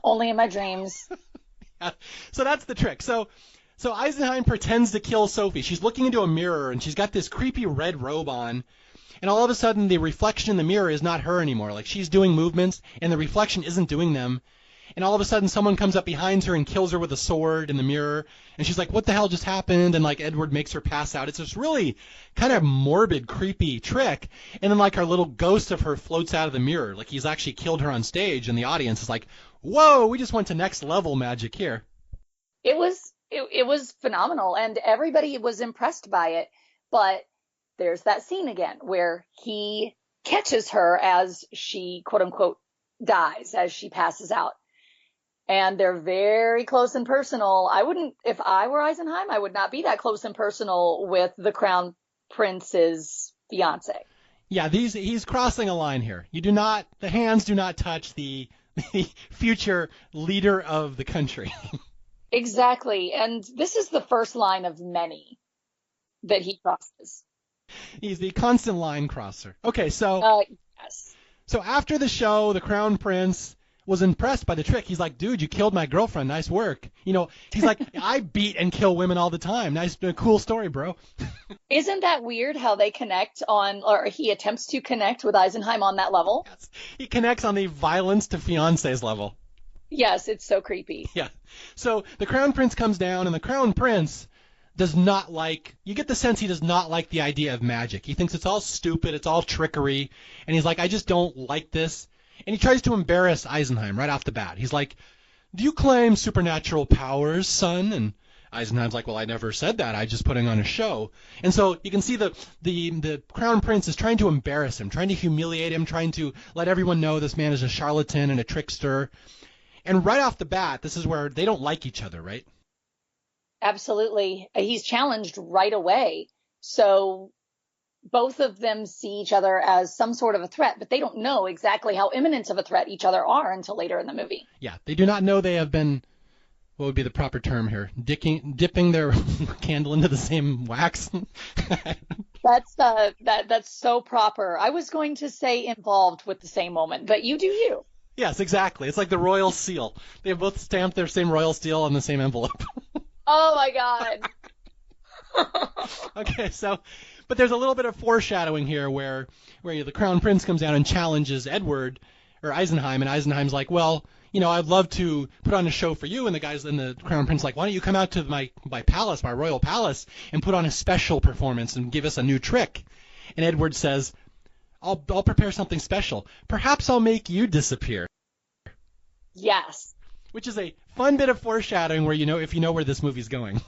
Only in my dreams. Yeah. So that's the trick. So Eisenheim pretends to kill Sophie. She's looking into a mirror, and she's got this creepy red robe on. And all of a sudden, the reflection in the mirror is not her anymore. Like, she's doing movements, and the reflection isn't doing them. And all of a sudden, someone comes up behind her and kills her with a sword in the mirror. And she's like, what the hell just happened? And, Edward makes her pass out. It's this really kind of morbid, creepy trick. And then, our little ghost of her floats out of the mirror. Like, he's actually killed her on stage, and the audience is like, whoa, we just went to next level magic here. It was phenomenal, and everybody was impressed by it. But there's that scene again where he catches her as she, quote unquote, dies, as she passes out. And they're very close and personal. If I were Eisenheim, I would not be that close and personal with the Crown Prince's fiance. Yeah, he's crossing a line here. The hands do not touch the future leader of the country. Exactly. And this is the first line of many that he crosses. He's the constant line crosser. Okay, so yes. So after the show, the Crown Prince was impressed by the trick. He's like, dude, you killed my girlfriend. Nice work. He's like, I beat and kill women all the time. Nice, cool story, bro. Isn't that weird how they connect or he attempts to connect with Eisenheim on that level? Yes. He connects on the violence to fiancés level. Yes, it's so creepy. Yeah. So the Crown Prince comes down, and the Crown Prince does not you get the sense he does not like the idea of magic. He thinks it's all stupid, it's all trickery, and he's like, I just don't like this. And he tries to embarrass Eisenheim right off the bat. He's like, do you claim supernatural powers, son? And Eisenheim's like, well, I never said that. I just putting on a show. And so you can see the Crown Prince is trying to embarrass him, trying to humiliate him, trying to let everyone know this man is a charlatan and a trickster. And right off the bat, this is where they don't like each other, right? Absolutely. He's challenged right away. So both of them see each other as some sort of a threat, but they don't know exactly how imminent of a threat each other are until later in the movie. Yeah, they do not know they have been, what would be the proper term here, dipping their candle into the same wax. That's so proper. I was going to say involved with the same moment, but you do you. Yes, exactly. It's like the royal seal. They have both stamped their same royal seal on the same envelope. Oh my God. Okay, so, but there's a little bit of foreshadowing here where the crown prince comes down and challenges Edward or Eisenheim, and Eisenheim's like, well, I'd love to put on a show for you, and the crown prince like, why don't you come out to my palace, my royal palace, and put on a special performance and give us a new trick? And Edward says, I'll prepare something special. Perhaps I'll make you disappear. Yes. Which is a fun bit of foreshadowing where if you know where this movie's going.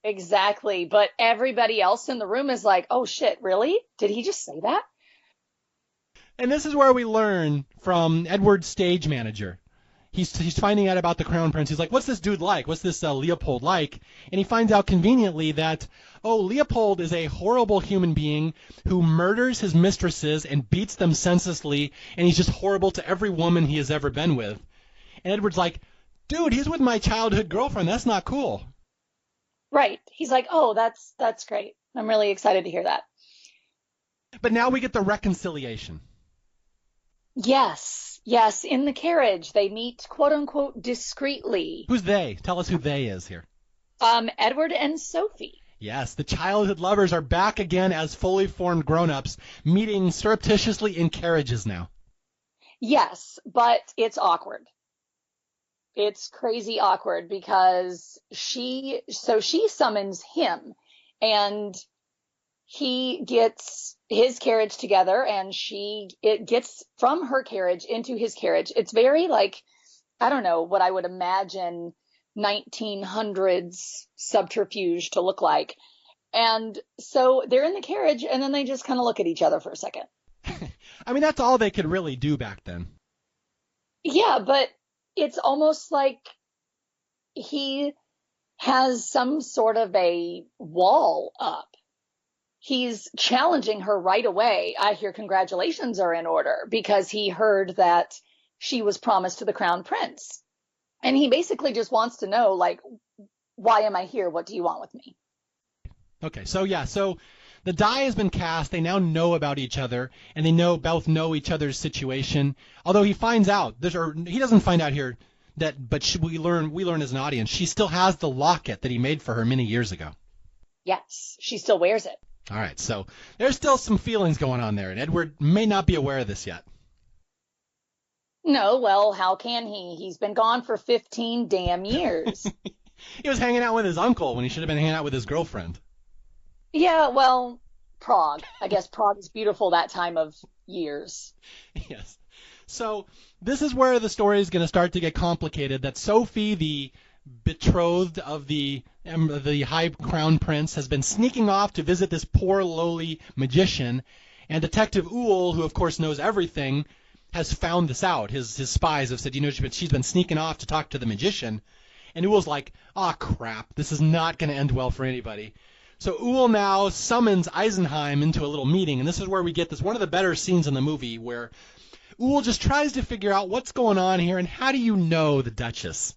Exactly. But everybody else in the room is like, oh shit, really? Did he just say that? And this is where we learn from Edward's stage manager. He's finding out about the crown prince. He's like, what's this dude like? What's this Leopold like? And he finds out conveniently that, Leopold is a horrible human being who murders his mistresses and beats them senselessly, and he's just horrible to every woman he has ever been with. And Edward's like, dude, he's with my childhood girlfriend. That's not cool. Right. He's like, oh, that's great. I'm really excited to hear that. But now we get the reconciliation. Yes. Yes. In the carriage, they meet, quote unquote, discreetly. Who's they? Tell us who they is here. Edward and Sophie. Yes, the childhood lovers are back again as fully formed grown-ups, meeting surreptitiously in carriages now. Yes, but it's awkward. It's crazy awkward because she summons him, and he gets his carriage together, and it gets from her carriage into his carriage. It's very like, I don't know what I would imagine 1900s subterfuge to look like. And so they're in the carriage, and then they just kind of look at each other for a second. I mean, that's all they could really do back then. Yeah, but it's almost like he has some sort of a wall up. He's challenging her right away. I hear congratulations are in order, because he heard that she was promised to the crown prince. And he basically just wants to know, like, why am I here? What do you want with me? Okay, so the die has been cast. They now know about each other, and they both know each other's situation. Although he finds out, he doesn't find out here but we learn as an audience, she still has the locket that he made for her many years ago. Yes, she still wears it. All right, so there's still some feelings going on there, and Edward may not be aware of this yet. No, well, how can he? He's been gone for 15 damn years. He was hanging out with his uncle when he should have been hanging out with his girlfriend. Yeah, well, Prague. I guess Prague is beautiful that time of years. Yes. So this is where the story is going to start to get complicated, that Sophie, the betrothed of the High Crown Prince, has been sneaking off to visit this poor, lowly magician, and Detective Uhl, who of course knows everything, has found this out. His spies have said, she's been sneaking off to talk to the magician, and Uhl's like, oh crap, this is not going to end well for anybody. So Uhl now summons Eisenheim into a little meeting, and this is where we get this one of the better scenes in the movie, where Uhl just tries to figure out what's going on here, and how do you know the Duchess?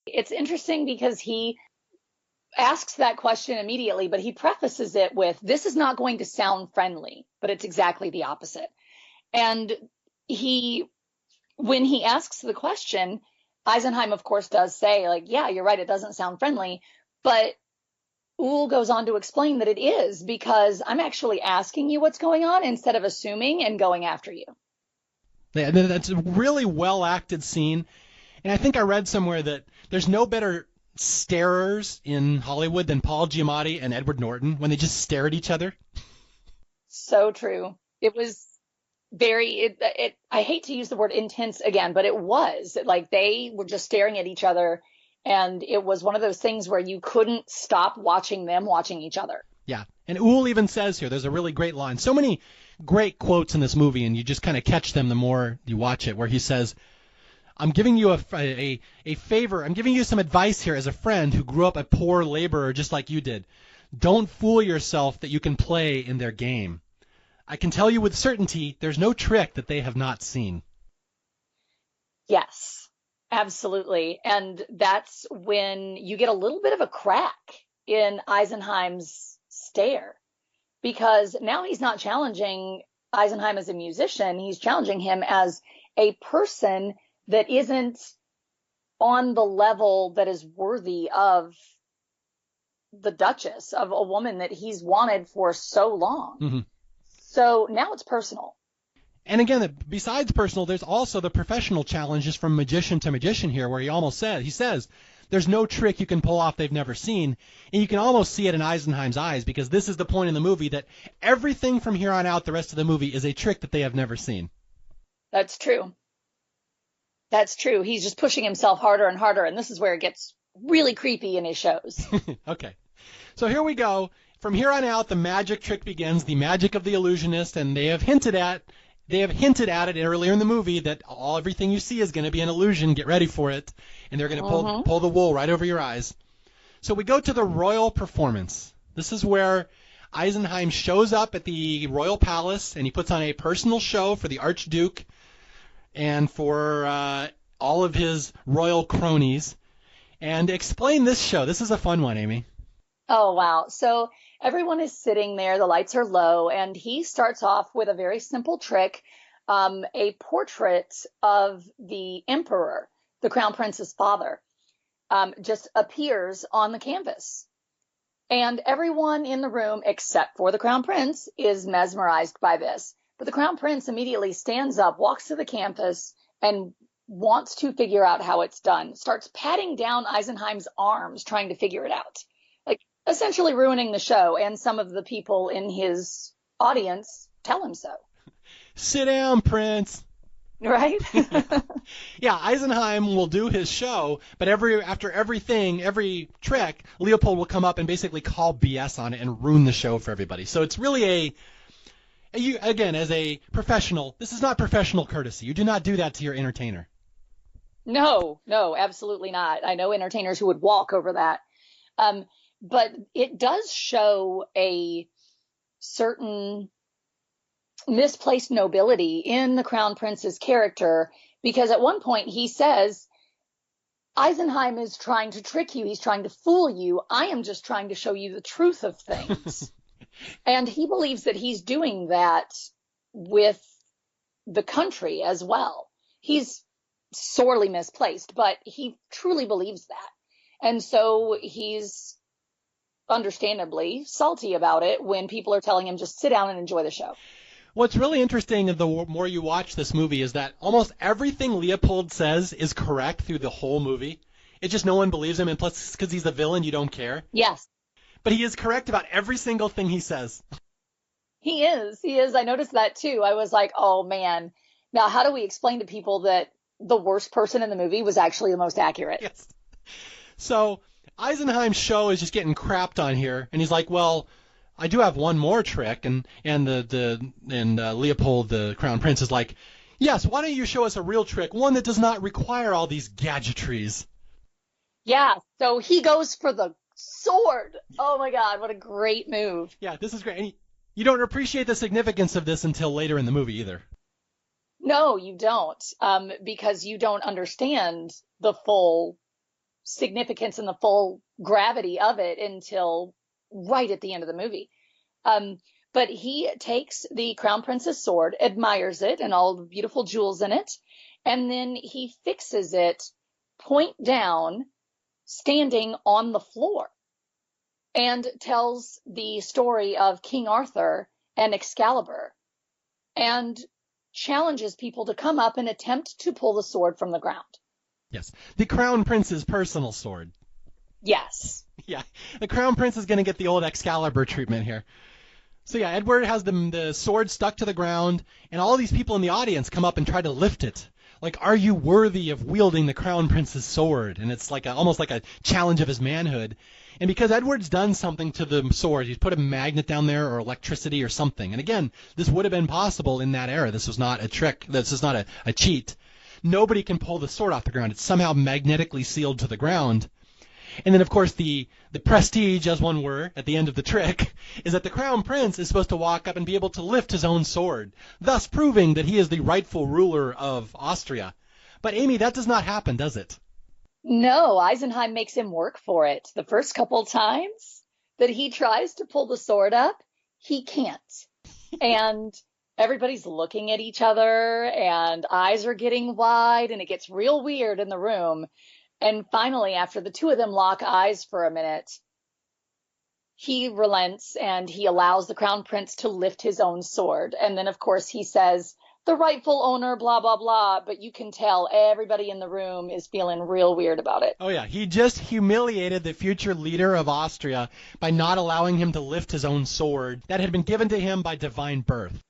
It's interesting because he asks that question immediately, but he prefaces it with, this is not going to sound friendly, but it's exactly the opposite. And when he asks the question, Eisenheim, of course, does say, like, yeah, you're right, it doesn't sound friendly, but Uhl goes on to explain that it is, because I'm actually asking you what's going on instead of assuming and going after you. Yeah, that's a really well-acted scene, and I think I read somewhere that there's no better starers in Hollywood than Paul Giamatti and Edward Norton when they just stare at each other. So true. It was I hate to use the word intense again, but it was like they were just staring at each other, and it was one of those things where you couldn't stop watching them watching each other. Yeah, and Uhl even says here, there's a really great line. So many great quotes in this movie, and you just kind of catch them the more you watch it, where he says, I'm giving you a favor. I'm giving you some advice here as a friend who grew up a poor laborer just like you did. Don't fool yourself that you can play in their game. I can tell you with certainty there's no trick that they have not seen. Yes, absolutely. And that's when you get a little bit of a crack in Eisenheim's stare. because now he's not challenging Eisenheim as a musician. He's challenging him as a person that isn't on the level that is worthy of the Duchess, of a woman that he's wanted for so long. Mm-hmm. So now it's personal. And again, besides personal, there's also the professional challenges from magician to magician here, where he says, there's no trick you can pull off they've never seen. And you can almost see it in Eisenheim's eyes, because this is the point in the movie that everything from here on out, the rest of the movie, is a trick that they have never seen. That's true. That's true. He's just pushing himself harder and harder, and this is where it gets really creepy in his shows. Okay. So here we go. From here on out, the magic trick begins, the magic of the illusionist, and they have hinted at it earlier in the movie that everything you see is going to be an illusion. Get ready for it. And they're going to pull the wool right over your eyes. So we go to the royal performance. This is where Eisenheim shows up at the royal palace, and he puts on a personal show for the Archduke and for all of his royal cronies. And explain this show. This is a fun one, Amy. Oh, wow. So everyone is sitting there, the lights are low, and he starts off with a very simple trick, a portrait of the emperor, the crown prince's father, just appears on the canvas. And everyone in the room, except for the crown prince, is mesmerized by this. But the crown prince immediately stands up, walks to the canvas, and wants to figure out how it's done, starts patting down Eisenheim's arms, trying to figure it out. Like, essentially ruining the show, and some of the people in his audience tell him so. Sit down, Prince. Right? Yeah, Eisenheim will do his show, but after every trick, Leopold will come up and basically call BS on it and ruin the show for everybody. So it's really again, as a professional, this is not professional courtesy. You do not do that to your entertainer. No, absolutely not. I know entertainers who would walk over that. But it does show a certain misplaced nobility in the crown prince's character, because at one point he says, Eisenheim is trying to trick you. He's trying to fool you. I am just trying to show you the truth of things. And he believes that he's doing that with the country as well. He's sorely misplaced, but he truly believes that. And so he's understandably salty about it when people are telling him just sit down and enjoy the show. What's really interesting the more you watch this movie is that almost everything Leopold says is correct through the whole movie. It's just no one believes him, and plus because he's the villain, you don't care. Yes. But he is correct about every single thing he says. He is. I noticed that too. I was like, oh man. Now, how do we explain to people that the worst person in the movie was actually the most accurate? Yes. So Eisenheim's show is just getting crapped on here, and he's like, well, I do have one more trick, and Leopold, the crown prince, is like, yes, why don't you show us a real trick, one that does not require all these gadgetries. Yeah, so he goes for the sword. Oh my God, what a great move. Yeah, this is great. And you don't appreciate the significance of this until later in the movie either. No, you don't, because you don't understand the full significance and the full gravity of it until right at the end of the movie. But he takes the crown prince's sword, admires it and all the beautiful jewels in it, and then he fixes it point down, standing on the floor, and tells the story of King Arthur and Excalibur, and challenges people to come up and attempt to pull the sword from the ground. Yes, the crown prince's personal sword. Yes. Yeah, the crown prince is going to get the old Excalibur treatment here. So yeah, Edward has the sword stuck to the ground, and all these people in the audience come up and try to lift it. Like, are you worthy of wielding the crown prince's sword? And it's like almost like a challenge of his manhood. And because Edward's done something to the sword, he's put a magnet down there or electricity or something. And again, this would have been possible in that era. This was not a trick. This is not a cheat. Nobody can pull the sword off the ground. It's somehow magnetically sealed to the ground. And then, of course, the prestige, as one were, at the end of the trick, is that the crown prince is supposed to walk up and be able to lift his own sword, thus proving that he is the rightful ruler of Austria. But, Amy, that does not happen, does it? No, Eisenheim makes him work for it. The first couple times that he tries to pull the sword up, he can't. And everybody's looking at each other and eyes are getting wide and it gets real weird in the room. And finally, after the two of them lock eyes for a minute, he relents and he allows the crown prince to lift his own sword. And then, of course, he says, the rightful owner, blah, blah, blah. But you can tell everybody in the room is feeling real weird about it. Oh, yeah. He just humiliated the future leader of Austria by not allowing him to lift his own sword that had been given to him by divine birth.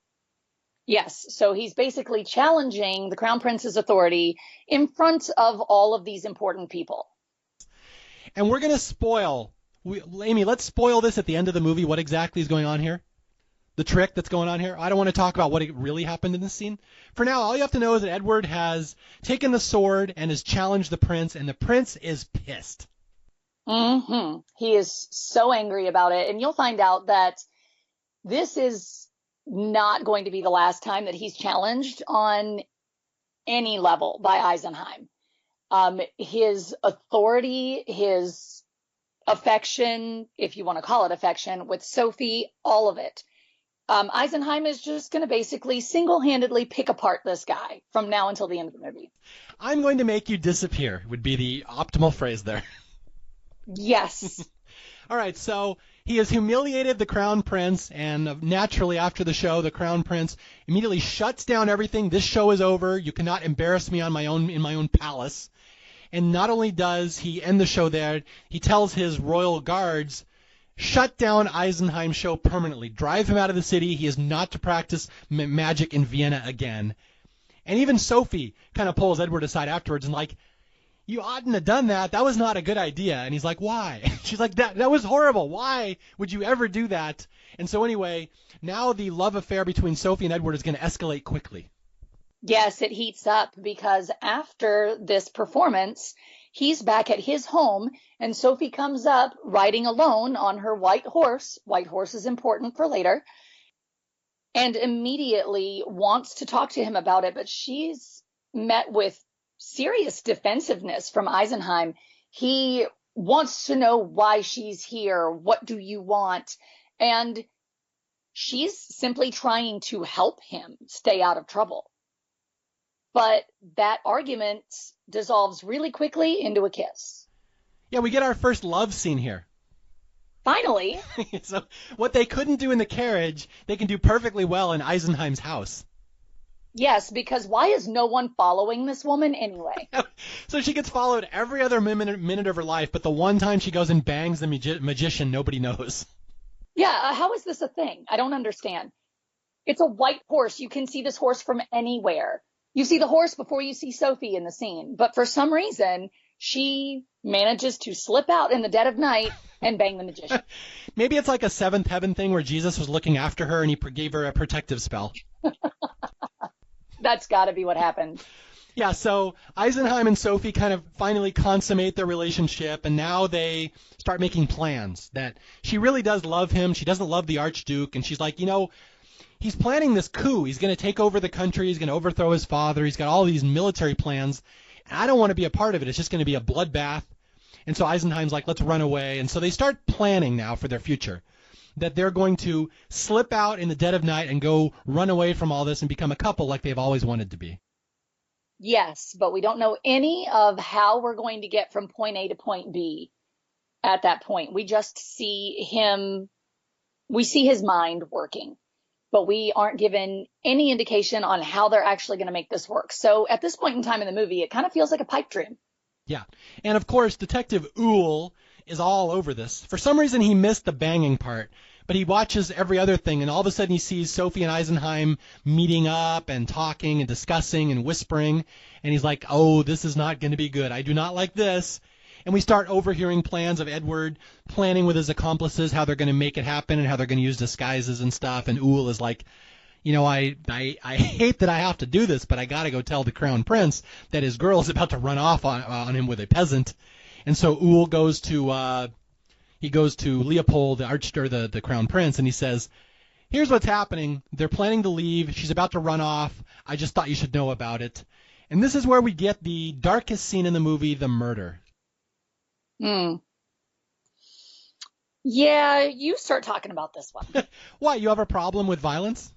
Yes, so he's basically challenging the crown prince's authority in front of all of these important people. And we're going to spoil, Amy, let's spoil this at the end of the movie, what exactly is going on here. The trick that's going on here. I don't want to talk about what really happened in this scene. For now, all you have to know is that Edward has taken the sword and has challenged the prince, and the prince is pissed. Mm-hmm. He is so angry about it, and you'll find out that this is not going to be the last time that he's challenged on any level by Eisenheim. His authority, his affection, if you want to call it affection, with Sophie, all of it. Eisenheim is just going to basically single-handedly pick apart this guy from now until the end of the movie. I'm going to make you disappear would be the optimal phrase there. Yes. All right, so he has humiliated the crown prince, and naturally after the show, the crown prince immediately shuts down everything. This show is over. You cannot embarrass me in my own palace. And not only does he end the show there, he tells his royal guards, shut down Eisenheim's show permanently. Drive him out of the city. He is not to practice magic in Vienna again. And even Sophie kind of pulls Edward aside afterwards and like, you oughtn't have done that. That was not a good idea. And he's like, why? She's like, that was horrible. Why would you ever do that? And so anyway, now the love affair between Sophie and Edward is going to escalate quickly. Yes, it heats up because after this performance, he's back at his home and Sophie comes up riding alone on her white horse. White horse is important for later. And immediately wants to talk to him about it, but she's met with serious defensiveness from Eisenheim. He wants to know why she's here. What do you want? And she's simply trying to help him stay out of trouble. But that argument dissolves really quickly into a kiss. Yeah, we get our first love scene here. Finally. So what they couldn't do in the carriage, they can do perfectly well in Eisenheim's house. Yes, because why is no one following this woman anyway? So she gets followed every other minute of her life, but the one time she goes and bangs the magician, nobody knows. Yeah, how is this a thing? I don't understand. It's a white horse. You can see this horse from anywhere. You see the horse before you see Sophie in the scene. But for some reason, she manages to slip out in the dead of night and bang the magician. Maybe it's like a seventh heaven thing where Jesus was looking after her and he gave her a protective spell. That's got to be what happened. Yeah, so Eisenheim and Sophie kind of finally consummate their relationship, and now they start making plans that she really does love him. She doesn't love the Archduke, and she's like, he's planning this coup. He's going to take over the country. He's going to overthrow his father. He's got all these military plans, and I don't want to be a part of it. It's just going to be a bloodbath. And so Eisenheim's like, let's run away. And so they start planning now for their future, that they're going to slip out in the dead of night and go run away from all this and become a couple like they've always wanted to be. Yes, but we don't know any of how we're going to get from point A to point B at that point. We just see his mind working, but we aren't given any indication on how they're actually going to make this work. So at this point in time in the movie, it kind of feels like a pipe dream. Yeah. And of course, Detective Uhl is all over this. For some reason, he missed the banging part, but he watches every other thing, and all of a sudden he sees Sophie and Eisenheim meeting up and talking and discussing and whispering, and he's like, oh, this is not going to be good. I do not like this. And we start overhearing plans of Edward planning with his accomplices how they're going to make it happen and how they're going to use disguises and stuff, and Uhl is like, I hate that I have to do this, but I got to go tell the Crown Prince that his girl is about to run off on him with a peasant. And so Uhl goes to Leopold, the Crown Prince, and he says, here's what's happening. They're planning to leave. She's about to run off. I just thought you should know about it. And this is where we get the darkest scene in the movie, the murder. Yeah, you start talking about this one. Why, you have a problem with violence?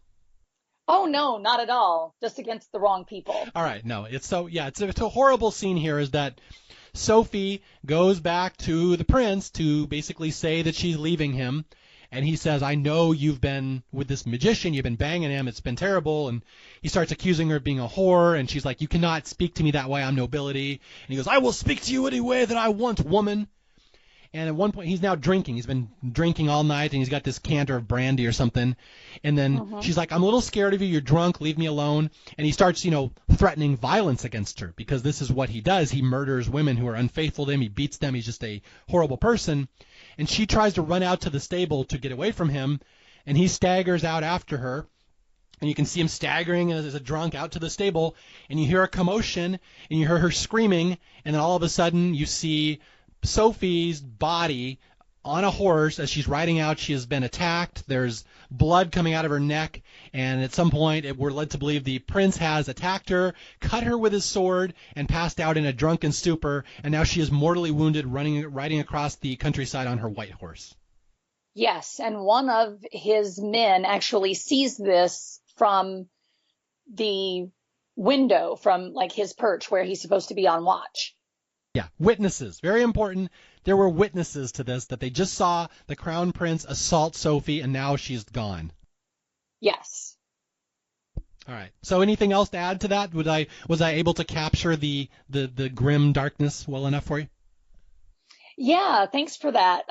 Oh, no, not at all. Just against the wrong people. All right, no, it's a horrible scene here is that Sophie goes back to the prince to basically say that she's leaving him. And he says, I know you've been with this magician, you've been banging him, it's been terrible. And he starts accusing her of being a whore. And she's like, you cannot speak to me that way, I'm nobility. And he goes, I will speak to you any way that I want, woman. And at one point, he's now drinking. He's been drinking all night, and he's got this canter of brandy or something. And then she's like, I'm a little scared of you. You're drunk. Leave me alone. And he starts, threatening violence against her because this is what he does. He murders women who are unfaithful to him. He beats them. He's just a horrible person. And she tries to run out to the stable to get away from him, and he staggers out after her. And you can see him staggering as a drunk out to the stable, and you hear a commotion, and you hear her screaming, and then all of a sudden you see Sophie's body on a horse as she's riding out. She has been attacked. There's blood coming out of her neck, and at some point we're led to believe the prince has attacked her, cut her with his sword, and passed out in a drunken stupor, and now she is mortally wounded riding across the countryside on her white horse. Yes, and one of his men actually sees this from the window, from like his perch where he's supposed to be on watch. Yeah, witnesses. Very important. There were witnesses to this, that they just saw the crown prince assault Sophie, and now she's gone. Yes. All right. So anything else to add to that? Was I able to capture the grim darkness well enough for you? Yeah, thanks for that.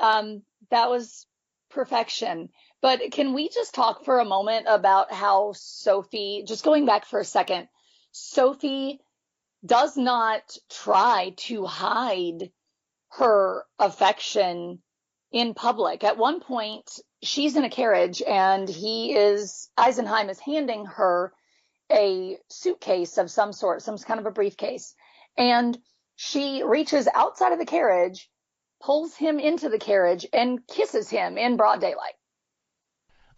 That was perfection. But can we just talk for a moment about how Sophie, just going back for a second, Sophie does not try to hide her affection in public. At one point, she's in a carriage and Eisenheim is handing her a suitcase of some sort, some kind of a briefcase. And she reaches outside of the carriage, pulls him into the carriage, and kisses him in broad daylight.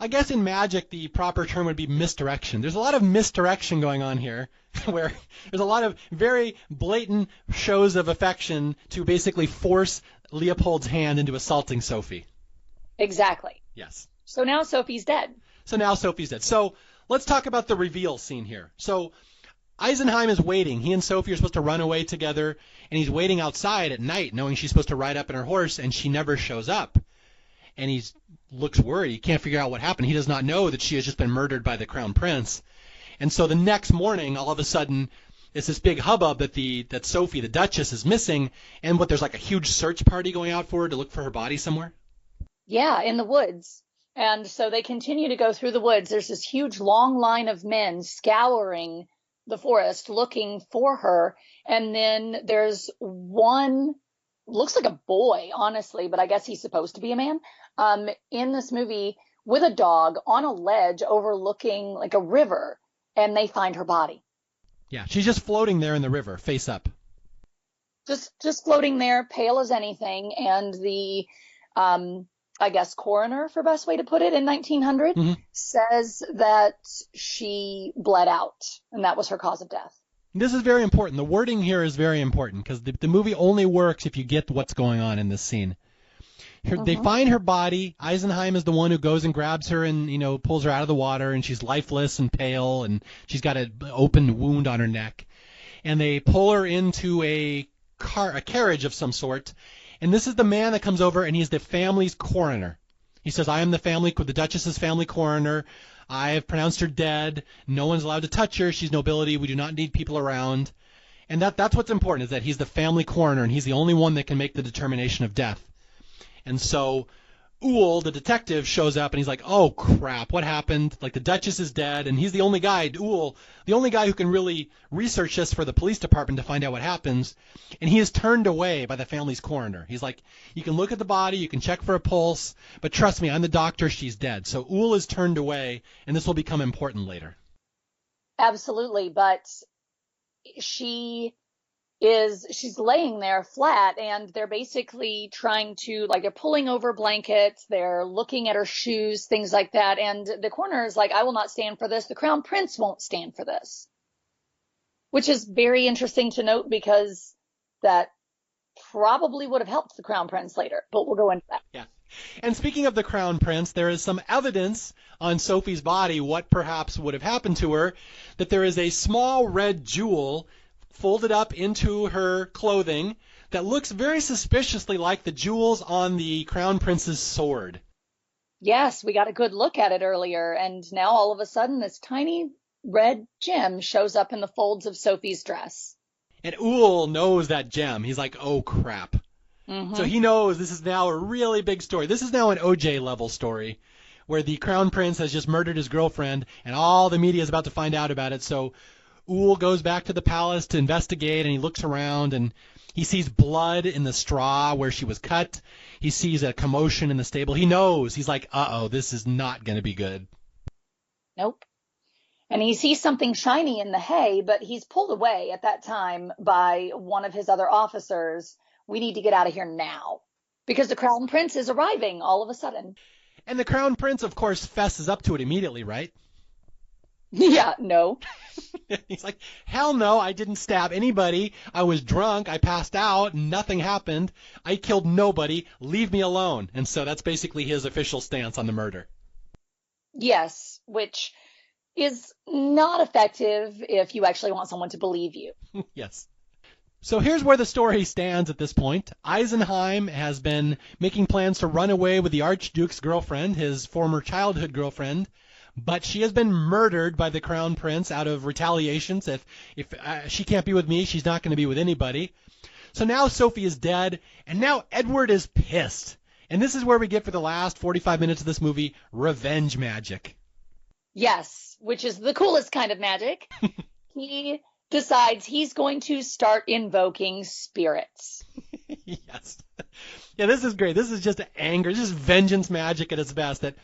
I guess in magic, the proper term would be misdirection. There's a lot of misdirection going on here, where there's a lot of very blatant shows of affection to basically force Leopold's hand into assaulting Sophie. Exactly. Yes. So now Sophie's dead. So let's talk about the reveal scene here. So Eisenheim is waiting. He and Sophie are supposed to run away together, and he's waiting outside at night, knowing she's supposed to ride up in her horse, and she never shows up. And he looks worried. He can't figure out what happened. He does not know that she has just been murdered by the crown prince. And so the next morning, all of a sudden, it's this big hubbub that Sophie, the Duchess, is missing, and there's like a huge search party going out for her to look for her body somewhere? Yeah, in the woods. And so they continue to go through the woods. There's this huge long line of men scouring the forest looking for her. And then there's one, looks like a boy, honestly, but I guess he's supposed to be a man, in this movie with a dog on a ledge overlooking like a river, and they find her body. Yeah, she's just floating there in the river, face up. Just floating there, pale as anything, and the, I guess, coroner, for best way to put it, in 1900, says that she bled out, and that was her cause of death. This is very important. The wording here is very important, because the movie only works if you get what's going on in this scene. They find her body. Eisenheim is the one who goes and grabs her and, pulls her out of the water, and she's lifeless and pale, and she's got an open wound on her neck. And they pull her into a carriage of some sort. And this is the man that comes over, and he's the family's coroner. He says, I am the Duchess's family coroner. I have pronounced her dead. No one's allowed to touch her. She's nobility. We do not need people around. And that's what's important, is that he's the family coroner, and he's the only one that can make the determination of death. And so Uhl, the detective, shows up, and he's like, oh, crap, what happened? Like, the Duchess is dead, and he's the only guy, Uhl, the only guy who can really research this for the police department to find out what happens. And he is turned away by the family's coroner. He's like, you can look at the body, you can check for a pulse, but trust me, I'm the doctor, she's dead. So Uhl is turned away, and this will become important later. Absolutely, but she's laying there flat, and they're basically trying to, like, they're pulling over blankets, they're looking at her shoes, things like that. And the coroner is like, I will not stand for this. The crown prince won't stand for this, which is very interesting to note, because that probably would have helped the crown prince later, but we'll go into that. Yeah. And speaking of the Crown Prince, there is some evidence on Sophie's body, what perhaps would have happened to her, that there is a small red jewel folded up into her clothing that looks very suspiciously like the jewels on the Crown Prince's sword. Yes, we got a good look at it earlier, and now all of a sudden this tiny red gem shows up in the folds of Sophie's dress. And Uhl knows that gem. He's like, oh, crap. Mm-hmm. So he knows this is now a really big story. This is now an OJ level story where the Crown Prince has just murdered his girlfriend and all the media is about to find out about it. So Uhl goes back to the palace to investigate, and he looks around and he sees blood in the straw where she was cut. He sees a commotion in the stable. He knows. He's like, uh-oh, this is not going to be good. Nope. And he sees something shiny in the hay, but he's pulled away at that time by one of his other officers. We need to get out of here now because the Crown Prince is arriving all of a sudden. And the Crown Prince, of course, fesses up to it immediately, right? Yeah, no. He's like, hell no, I didn't stab anybody. I was drunk. I passed out. Nothing happened. I killed nobody. Leave me alone. And so that's basically his official stance on the murder. Yes, which is not effective if you actually want someone to believe you. Yes. So here's where the story stands at this point. Eisenheim has been making plans to run away with the Archduke's girlfriend, his former childhood girlfriend, but she has been murdered by the Crown Prince out of retaliations. If she can't be with me, she's not going to be with anybody. So now Sophie is dead, and now Edward is pissed. And this is where we get, for the last 45 minutes of this movie, revenge magic. Yes, which is the coolest kind of magic. He decides he's going to start invoking spirits. Yes. Yeah, this is great. This is just anger. This is vengeance magic at its best. That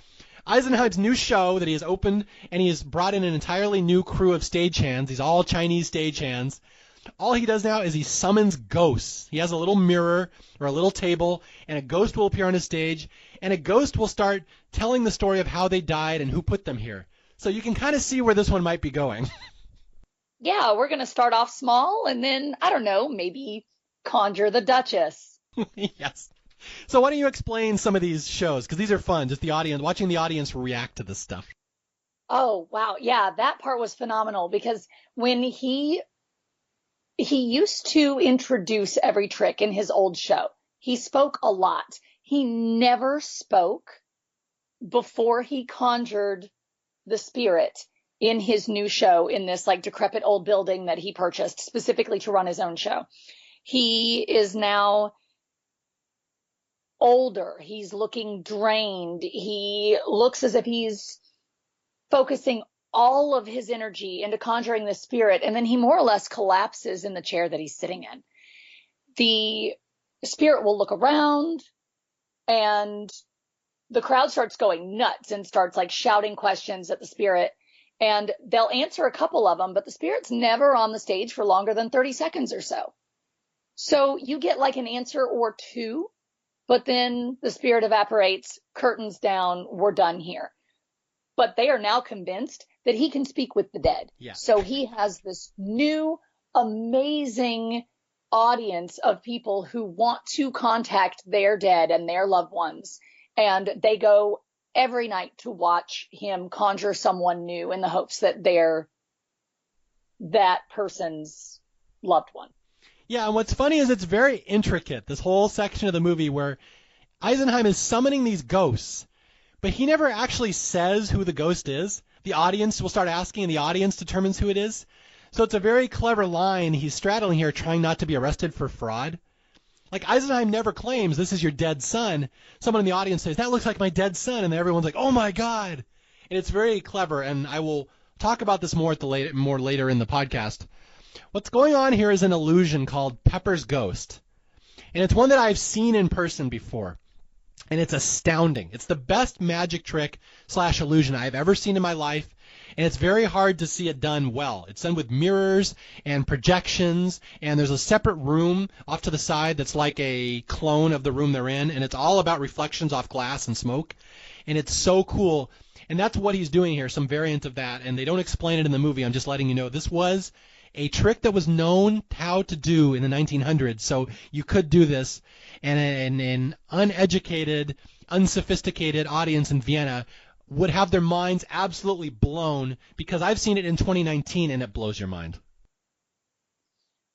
Eisenheim's new show that he has opened, and he has brought in an entirely new crew of stagehands. These all Chinese stagehands. All he does now is he summons ghosts. He has a little mirror or a little table, and a ghost will appear on his stage, and a ghost will start telling the story of how they died and who put them here. So you can kind of see where this one might be going. Yeah, we're going to start off small and then, I don't know, maybe conjure the Duchess. Yes. So why don't you explain some of these shows? Because these are fun, just the audience, watching the audience react to this stuff. Oh, wow. Yeah, that part was phenomenal because when he used to introduce every trick in his old show. He spoke a lot. He never spoke before he conjured the spirit in his new show in this like decrepit old building that he purchased specifically to run his own show. He is now older. He's looking drained. He looks as if he's focusing all of his energy into conjuring the spirit, and then he more or less collapses in the chair that he's sitting in. The spirit will look around, and the crowd starts going nuts and starts like shouting questions at the spirit, and they'll answer a couple of them, but the spirit's never on the stage for longer than 30 seconds or so. So you get like an answer or two, but then the spirit evaporates, curtains down, we're done here. But they are now convinced that he can speak with the dead. Yeah. So he has this new, amazing audience of people who want to contact their dead and their loved ones. And they go every night to watch him conjure someone new in the hopes that they're that person's loved one. Yeah, and what's funny is it's very intricate, this whole section of the movie where Eisenheim is summoning these ghosts, but he never actually says who the ghost is. The audience will start asking, and the audience determines who it is. So it's a very clever line he's straddling here, trying not to be arrested for fraud. Like, Eisenheim never claims this is your dead son. Someone in the audience says, that looks like my dead son, and everyone's like, oh my God. And it's very clever, and I will talk about this more later in the podcast. What's going on here is an illusion called Pepper's Ghost. And it's one that I've seen in person before. And it's astounding. It's the best magic trick / illusion I've ever seen in my life. And it's very hard to see it done well. It's done with mirrors and projections, and there's a separate room off to the side that's like a clone of the room they're in, and it's all about reflections off glass and smoke. And it's so cool. And that's what he's doing here, some variant of that. And they don't explain it in the movie. I'm just letting you know this was a trick that was known how to do in the 1900s. So you could do this, and an uneducated, unsophisticated audience in Vienna would have their minds absolutely blown, because I've seen it in 2019 and it blows your mind.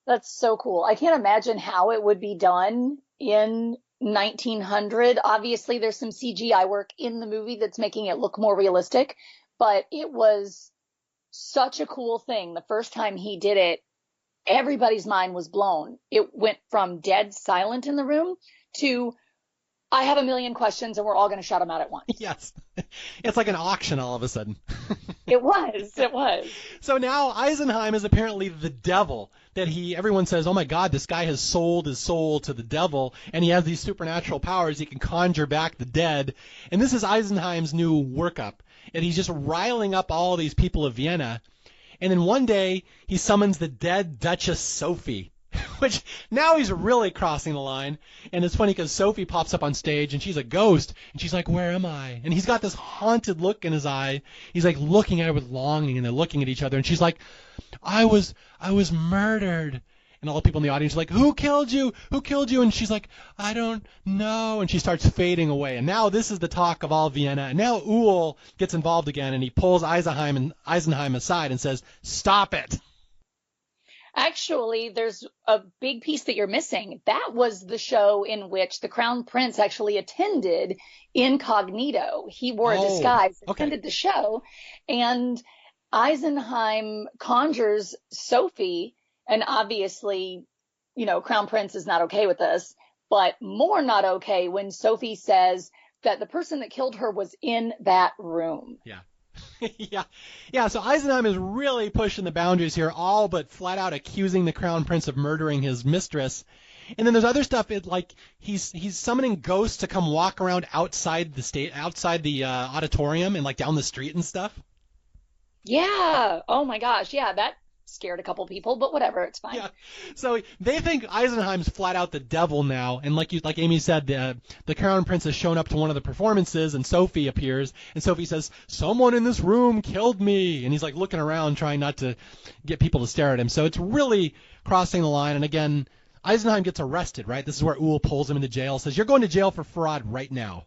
That's so cool. I can't imagine how it would be done in 1900. Obviously, there's some CGI work in the movie that's making it look more realistic, but it was such a cool thing. The first time he did it, everybody's mind was blown. It went from dead silent in the room to, I have a million questions and we're all going to shut them out at once. Yes. It's like an auction all of a sudden. It was. So now Eisenheim is apparently the devil, that everyone says, oh my God, this guy has sold his soul to the devil, and he has these supernatural powers. He can conjure back the dead. And this is Eisenheim's new workup. And he's just riling up all these people of Vienna. And then one day he summons the dead Duchess Sophie, which now he's really crossing the line. And it's funny because Sophie pops up on stage and she's a ghost, and she's like, where am I? And he's got this haunted look in his eye. He's like looking at her with longing, and they're looking at each other, and she's like, I was murdered. And all the people in the audience are like, who killed you? Who killed you? And she's like, I don't know. And she starts fading away. And now this is the talk of all Vienna. And now Uhl gets involved again, and he pulls Eisenheim aside and says, stop it. Actually, there's a big piece that you're missing. That was the show in which the Crown Prince actually attended incognito. He wore a disguise, attended the show, and Eisenheim conjures Sophie, and obviously, Crown Prince is not okay with this, but more not okay when Sophie says that the person that killed her was in that room. Yeah. Yeah. So Eisenheim is really pushing the boundaries here, all but flat out accusing the Crown Prince of murdering his mistress. And then there's other stuff. He's summoning ghosts to come walk around outside the auditorium and like down the street and stuff. Yeah. Oh my gosh. Yeah. That scared a couple people, but whatever, it's fine. Yeah. So they think Eisenheim's flat out the devil now, and like Amy said, the Crown Prince has shown up to one of the performances, and Sophie appears, and Sophie says, someone in this room killed me, and he's like looking around trying not to get people to stare at him. So it's really crossing the line, and again, Eisenheim gets arrested, right? This is where Uhl pulls him into jail, says, you're going to jail for fraud right now.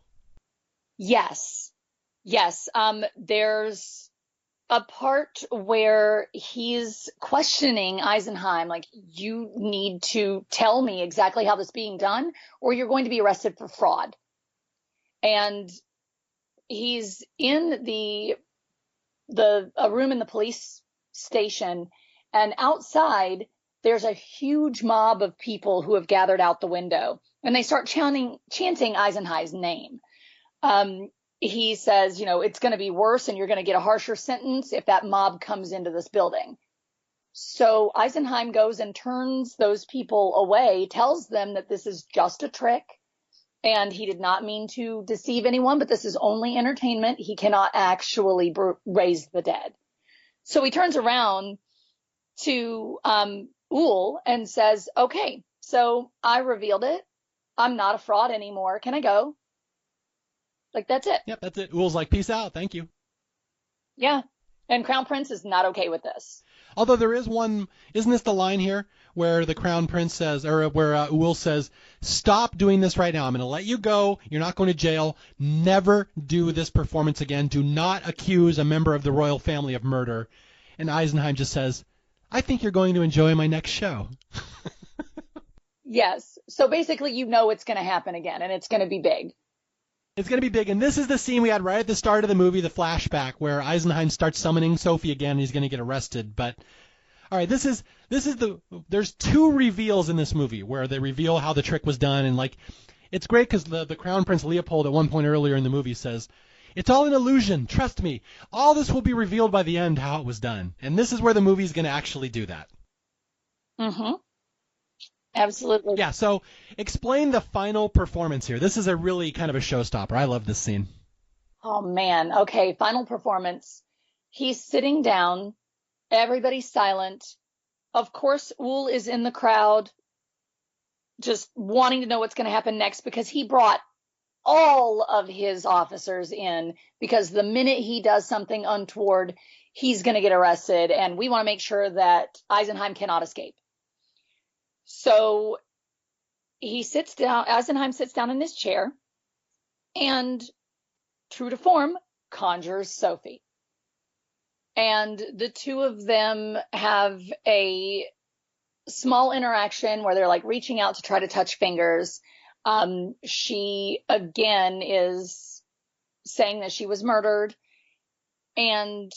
Yes. There's a part where he's questioning Eisenheim, like, you need to tell me exactly how this is being done, or you're going to be arrested for fraud. And he's in a room in the police station, and outside there's a huge mob of people who have gathered out the window, and they start chanting Eisenheim's name. He says, it's going to be worse and you're going to get a harsher sentence if that mob comes into this building. So Eisenheim goes and turns those people away, tells them that this is just a trick and he did not mean to deceive anyone, but this is only entertainment. He cannot actually raise the dead. So he turns around to Uhl and says, okay, so I revealed it. I'm not a fraud anymore. Can I go? Like, that's it. Yep, that's it. Uhl's like, peace out. Thank you. Yeah. And Crown Prince is not okay with this. Although there is one, isn't this the line here where the Crown Prince says, or where Uhl says, stop doing this right now. I'm going to let you go. You're not going to jail. Never do this performance again. Do not accuse a member of the royal family of murder. And Eisenheim just says, I think you're going to enjoy my next show. Yes. So basically, it's going to happen again, and it's going to be big. It's going to be big, and this is the scene we had right at the start of the movie, the flashback, where Eisenheim starts summoning Sophie again, and he's going to get arrested. But, all right, there's two reveals in this movie where they reveal how the trick was done, and, like, it's great because the Crown Prince Leopold at one point earlier in the movie says, it's all an illusion, trust me. All this will be revealed by the end how it was done. And this is where the movie's going to actually do that. Mm-hmm. Absolutely. Yeah, so explain the final performance here. This is a really kind of a showstopper. I love this scene. Oh, man. Okay, final performance. He's sitting down. Everybody's silent. Of course, Uhl is in the crowd just wanting to know what's going to happen next because he brought all of his officers in because the minute he does something untoward, he's going to get arrested, and we want to make sure that Eisenheim cannot escape. So Eisenheim sits down in his chair and, true to form, conjures Sophie. And the two of them have a small interaction where they're like reaching out to try to touch fingers. She again is saying that she was murdered, and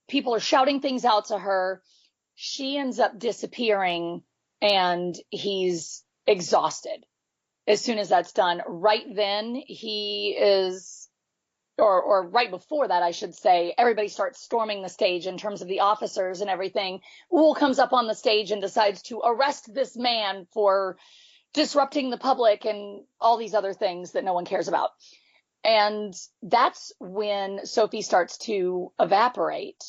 people are shouting things out to her. She ends up disappearing, and he's exhausted. As soon as that's done, right then he is, or right before that, I should say, everybody starts storming the stage in terms of the officers and everything. Uhl comes up on the stage and decides to arrest this man for disrupting the public and all these other things that no one cares about. And that's when Sophie starts to evaporate.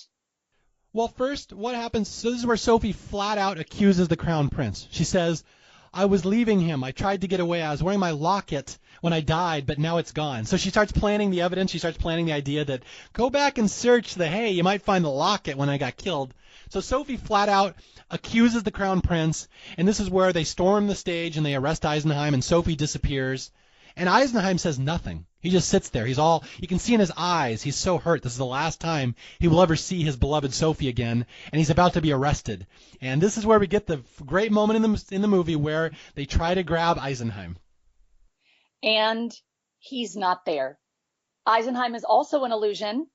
Well, first, what happens? So this is where Sophie flat out accuses the Crown Prince. She says, I was leaving him. I tried to get away. I was wearing my locket when I died, but now it's gone. So she starts planning the evidence. She starts planning the idea that go back and search hey, you might find the locket when I got killed. So Sophie flat out accuses the Crown Prince, and this is where they storm the stage and they arrest Eisenheim, and Sophie disappears. And Eisenheim says nothing. He just sits there. You can see in his eyes, he's so hurt. This is the last time he will ever see his beloved Sophie again, and he's about to be arrested. And this is where we get the great moment in the movie where they try to grab Eisenheim. And he's not there. Eisenheim is also an illusion,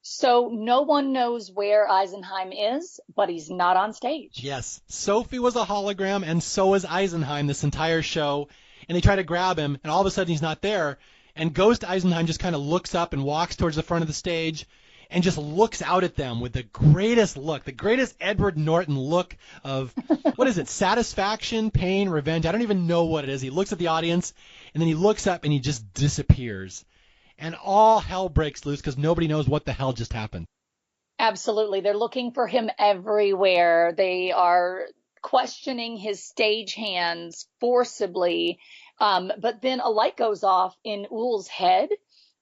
so no one knows where Eisenheim is, but he's not on stage. Yes, Sophie was a hologram, and so is Eisenheim this entire show. And they try to grab him, and all of a sudden he's not there. And Ghost Eisenheim just kind of looks up and walks towards the front of the stage and just looks out at them with the greatest look, the greatest Edward Norton look of, what is it, satisfaction, pain, revenge? I don't even know what it is. He looks at the audience, and then he looks up and he just disappears. And all hell breaks loose because nobody knows what the hell just happened. Absolutely. They're looking for him everywhere. They are questioning his stagehands forcibly. But then a light goes off in Uhl's head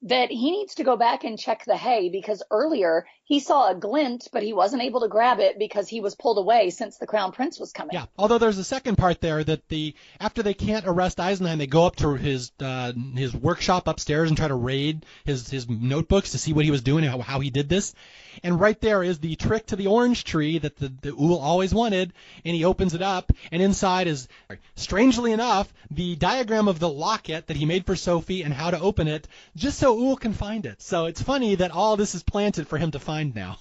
that he needs to go back and check the hay, because earlier he saw a glint, but he wasn't able to grab it because he was pulled away since the Crown Prince was coming. Yeah, although there's a second part there that after they can't arrest Eisenheim, they go up to his workshop upstairs and try to raid his notebooks to see what he was doing and how he did this. And right there is the trick to the orange tree that the Uhl always wanted, and he opens it up, and inside is, strangely enough, the diagram of the locket that he made for Sophie and how to open it, just so Uhl can find it. So it's funny that all this is planted for him to find now.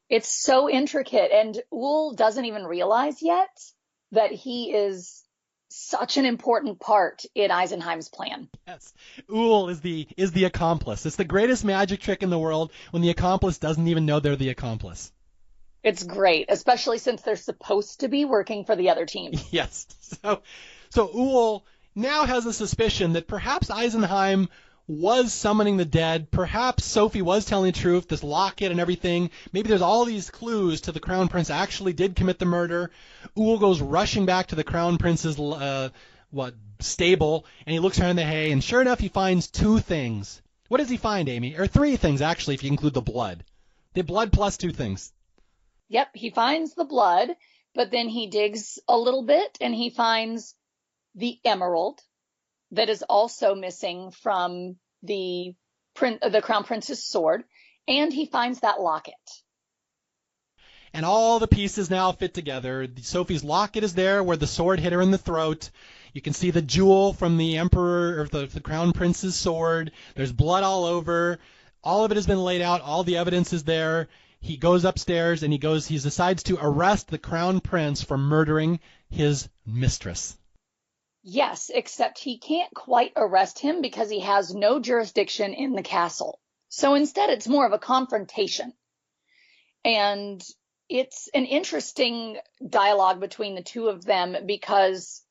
It's so intricate, and Uhl doesn't even realize yet that he is such an important part in Eisenheim's plan. Yes, Uhl is the accomplice. It's the greatest magic trick in the world when the accomplice doesn't even know they're the accomplice. It's great, especially since they're supposed to be working for the other team. Yes. So Uhl now has a suspicion that perhaps Eisenheim was summoning the dead. Perhaps Sophie was telling the truth, this locket and everything. Maybe there's all these clues to the Crown Prince actually did commit the murder. Uhl goes rushing back to the Crown Prince's stable, and he looks around the hay, and sure enough, he finds two things. What does he find, Amy? Or three things, actually, if you include the blood. The blood plus two things. Yep, he finds the blood, but then he digs a little bit, and he finds the emerald that is also missing from the Crown Prince's sword, and he finds that locket. And all the pieces now fit together. Sophie's locket is there where the sword hit her in the throat. You can see the jewel from the Emperor, or the Crown Prince's sword. There's blood all over. All of it has been laid out. All the evidence is there. He goes upstairs and he decides to arrest the Crown Prince for murdering his mistress. Yes, except he can't quite arrest him because he has no jurisdiction in the castle. So instead, it's more of a confrontation. And it's an interesting dialogue between the two of them because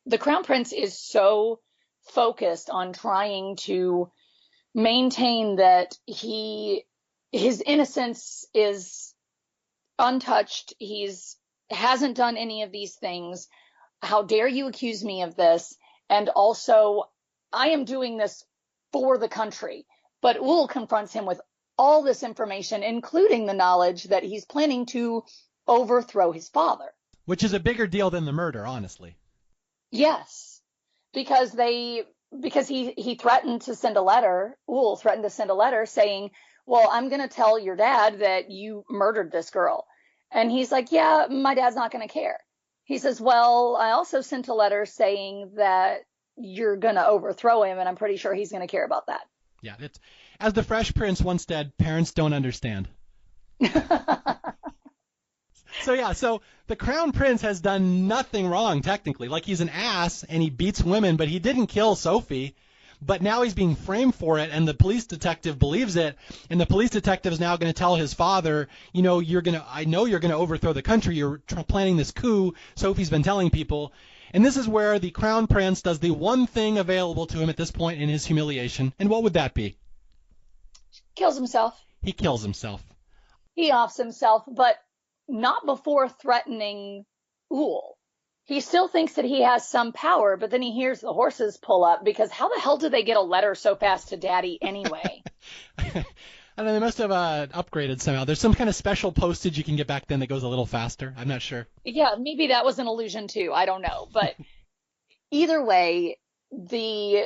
the Crown Prince is so focused on trying to maintain that his innocence is untouched. Hasn't done any of these things. How dare you accuse me of this? And also, I am doing this for the country. But Uhl confronts him with all this information, including the knowledge that he's planning to overthrow his father. Which is a bigger deal than the murder, honestly. Yes, because he threatened to send a letter. Uhl threatened to send a letter saying, well, I'm going to tell your dad that you murdered this girl. And he's like, yeah, my dad's not going to care. He says, well, I also sent a letter saying that you're going to overthrow him, and I'm pretty sure he's going to care about that. Yeah, it's, as the Fresh Prince once said, parents don't understand. So the Crown Prince has done nothing wrong, technically. Like, he's an ass, and he beats women, but he didn't kill Sophie. But now he's being framed for it, and the police detective believes it, and the police detective is now going to tell his father, I know you're going to overthrow the country. You're planning this coup. Sophie's been telling people. And this is where the Crown Prince does the one thing available to him at this point in his humiliation. And what would that be? Kills himself. He kills himself. He offs himself, but not before threatening Uhl. He still thinks that he has some power, but then he hears the horses pull up, because how the hell did they get a letter so fast to Daddy anyway? I don't know, they must have upgraded somehow. There's some kind of special postage you can get back then that goes a little faster. I'm not sure. Yeah, maybe that was an illusion too. I don't know. But either way, the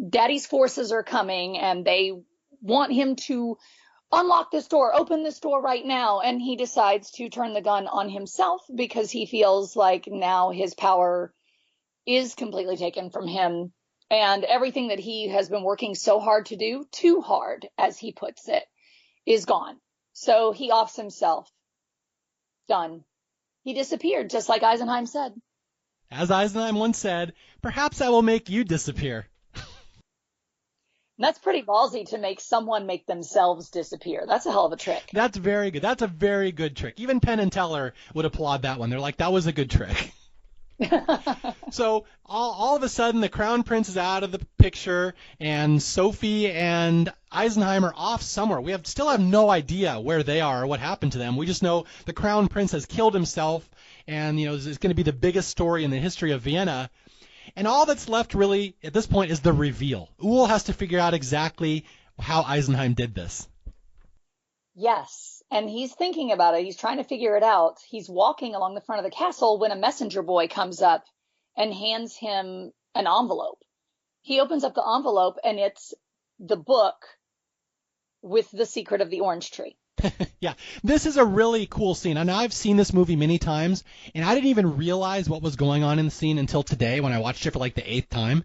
Daddy's forces are coming, and they want him to unlock this door, open this door right now. And he decides to turn the gun on himself, because he feels like now his power is completely taken from him. And everything that he has been working so hard to do, too hard, as he puts it, is gone. So he offs himself. Done. He disappeared, just like Eisenheim said. As Eisenheim once said, perhaps I will make you disappear. That's pretty ballsy, to make someone make themselves disappear. That's a hell of a trick. That's very good. That's a very good trick. Even Penn and Teller would applaud that one. They're like, that was a good trick. So all of a sudden, the Crown Prince is out of the picture, and Sophie and Eisenheim are off somewhere. We still have no idea where they are or what happened to them. We just know the Crown Prince has killed himself, and it's going to be the biggest story in the history of Vienna. And all that's left, really, at this point, is the reveal. Uhl has to figure out exactly how Eisenheim did this. Yes, and he's thinking about it. He's trying to figure it out. He's walking along the front of the castle when a messenger boy comes up and hands him an envelope. He opens up the envelope, and it's the book with The Secret of the Orange Tree. Yeah, this is a really cool scene. And I've seen this movie many times, and I didn't even realize what was going on in the scene until today when I watched it for like the 8th time.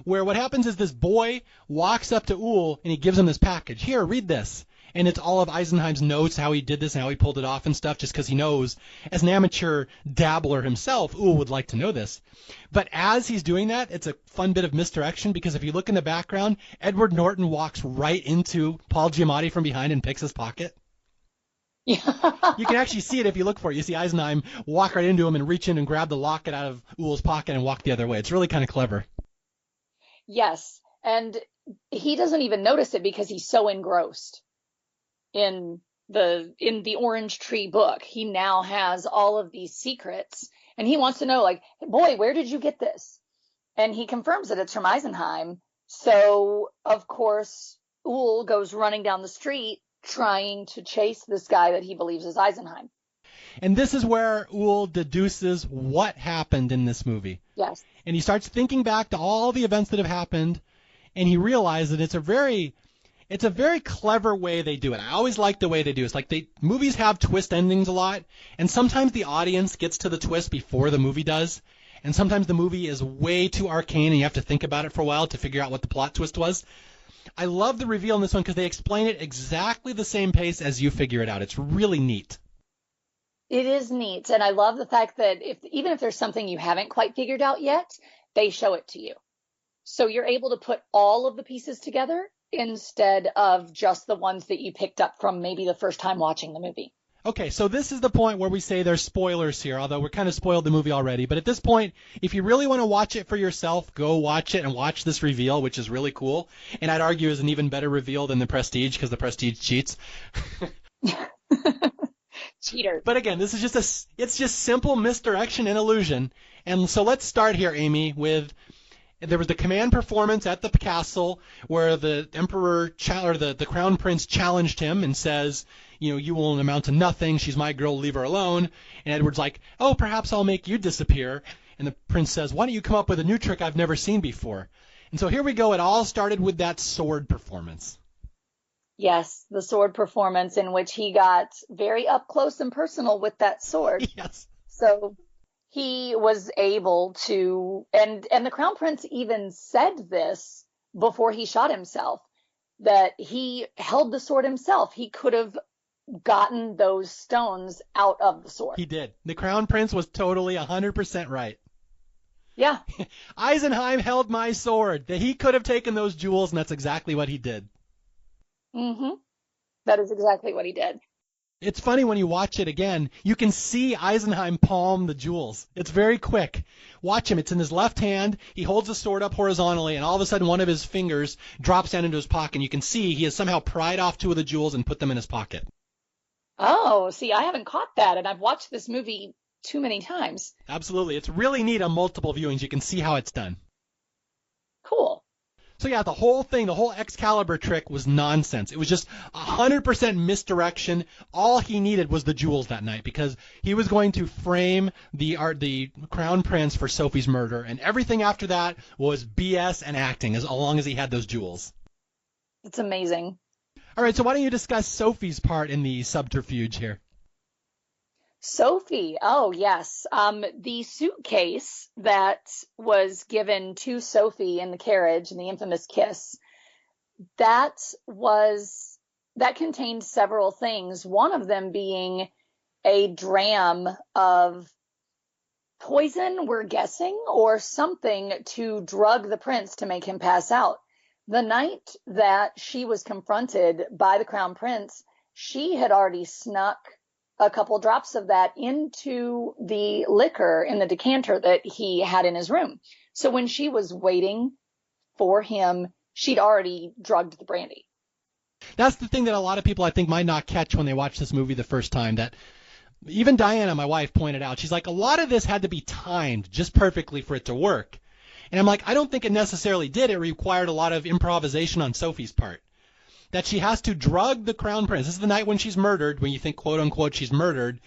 Where what happens is this boy walks up to Uhl, and he gives him this package. Here, read this. And it's all of Eisenheim's notes, how he did this and how he pulled it off and stuff, just because he knows, as an amateur dabbler himself, Uhl would like to know this. But as he's doing that, it's a fun bit of misdirection, because if you look in the background, Edward Norton walks right into Paul Giamatti from behind and picks his pocket. Yeah. You can actually see it if you look for it. You see Eisenheim walk right into him and reach in and grab the locket out of Uhl's pocket and walk the other way. It's really kind of clever. Yes, and he doesn't even notice it, because he's so engrossed in the Orange Tree book. He now has all of these secrets, and he wants to know, like, boy, where did you get this? And he confirms that it's from Eisenheim. So, of course, Uhl goes running down the street trying to chase this guy that he believes is Eisenheim. And this is where Uhl deduces what happened in this movie. Yes. And he starts thinking back to all the events that have happened, and he realizes that it's a very clever way they do it. I always like the way they do it. It's like movies have twist endings a lot, and sometimes the audience gets to the twist before the movie does, and sometimes the movie is way too arcane and you have to think about it for a while to figure out what the plot twist was. I love the reveal in this one because they explain it exactly the same pace as you figure it out. It's really neat. It is neat, and I love the fact that even if there's something you haven't quite figured out yet, they show it to you. So you're able to put all of the pieces together instead of just the ones that you picked up from maybe the first time watching the movie. Okay, so this is the point where we say there's spoilers here, although we're kind of spoiled the movie already. But at this point, if you really want to watch it for yourself, go watch it and watch this reveal, which is really cool. And I'd argue is an even better reveal than the Prestige, because the Prestige cheats. Cheater. But again, this is it's just simple misdirection and illusion. And so let's start here, Amy, with There was the command performance at the castle where the emperor or the crown prince challenged him and says, you won't amount to nothing. She's my girl. Leave her alone. And Edward's like, oh, perhaps I'll make you disappear. And the prince says, why don't you come up with a new trick I've never seen before? And so here we go. It all started with that sword performance. Yes, the sword performance in which he got very up close and personal with that sword. Yes. So he was able to, and the Crown Prince even said this before he shot himself, that he held the sword himself. He could have gotten those stones out of the sword. He did. The Crown Prince was totally 100% right. Yeah. Eisenheim held my sword. That he could have taken those jewels, and that's exactly what he did. Mm-hmm. That is exactly what he did. It's funny when you watch it again, you can see Eisenheim palm the jewels. It's very quick. Watch him. It's in his left hand. He holds the sword up horizontally, and all of a sudden one of his fingers drops down into his pocket. And you can see he has somehow pried off two of the jewels and put them in his pocket. Oh, see, I haven't caught that, and I've watched this movie too many times. Absolutely. It's really neat on multiple viewings. You can see how it's done. Cool. So yeah, the whole thing, the whole Excalibur trick was nonsense. It was just 100% misdirection. All he needed was the jewels that night because he was going to frame the Crown Prince for Sophie's murder, and everything after that was BS and acting as long as he had those jewels. It's amazing. All right, so why don't you discuss Sophie's part in the subterfuge here? Sophie, oh yes. The suitcase that was given to Sophie in the carriage in the infamous kiss, that contained several things. One of them being a dram of poison, we're guessing, or something to drug the prince to make him pass out. The night that she was confronted by the Crown Prince, she had already snuck a couple drops of that into the liquor in the decanter that he had in his room. So when she was waiting for him, she'd already drugged the brandy. That's the thing that a lot of people, I think, might not catch when they watch this movie the first time, that even Diana, my wife, pointed out. She's like, a lot of this had to be timed just perfectly for it to work. And I'm like, I don't think it necessarily did. It required a lot of improvisation on Sophie's part. That she has to drug the Crown Prince. This is the night when she's murdered, when you think, quote unquote, she's murdered.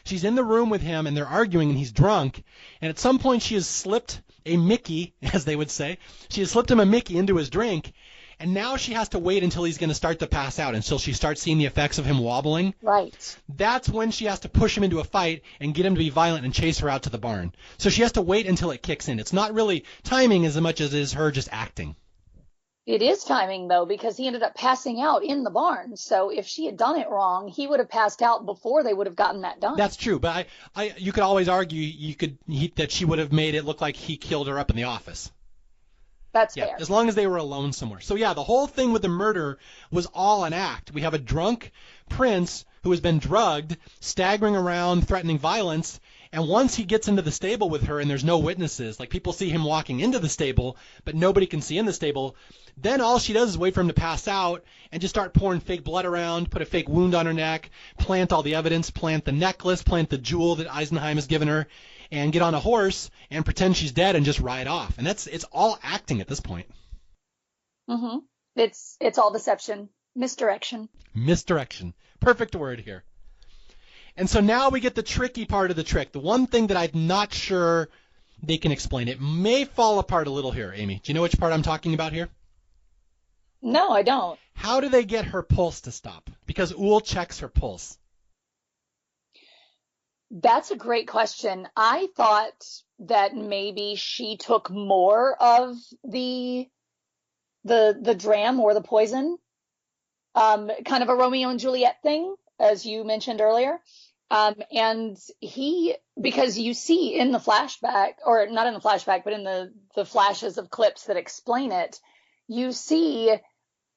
She's in the room with him, and they're arguing, and he's drunk. And at some point, she has slipped a Mickey, as they would say. She has slipped him a Mickey into his drink. And now she has to wait until he's going to start to pass out, until she starts seeing the effects of him wobbling. Right. That's when she has to push him into a fight and get him to be violent and chase her out to the barn. So she has to wait until it kicks in. It's not really timing as much as it is her just acting. It is timing, though, because he ended up passing out in the barn. So if she had done it wrong, he would have passed out before they would have gotten that done. That's true, but you could always argue that she would have made it look like he killed her up in the office. That's fair. As long as they were alone somewhere. So yeah, the whole thing with the murder was all an act. We have a drunk prince who has been drugged, staggering around, threatening violence, and once he gets into the stable with her and there's no witnesses, like people see him walking into the stable, but nobody can see in the stable, then all she does is wait for him to pass out and just start pouring fake blood around, put a fake wound on her neck, plant all the evidence, plant the necklace, plant the jewel that Eisenheim has given her, and get on a horse and pretend she's dead and just ride off. And it's all acting at this point. Mm-hmm. It's all deception. Misdirection. Misdirection. Perfect word here. And so now we get the tricky part of the trick. The one thing that I'm not sure they can explain. It may fall apart a little here, Amy. Do you know which part I'm talking about here? No, I don't. How do they get her pulse to stop? Because Uhl checks her pulse. That's a great question. I thought that maybe she took more of the dram or the poison, kind of a Romeo and Juliet thing, as you mentioned earlier. And because you see in the flashback, or not in the flashback, but in the flashes of clips that explain it, you see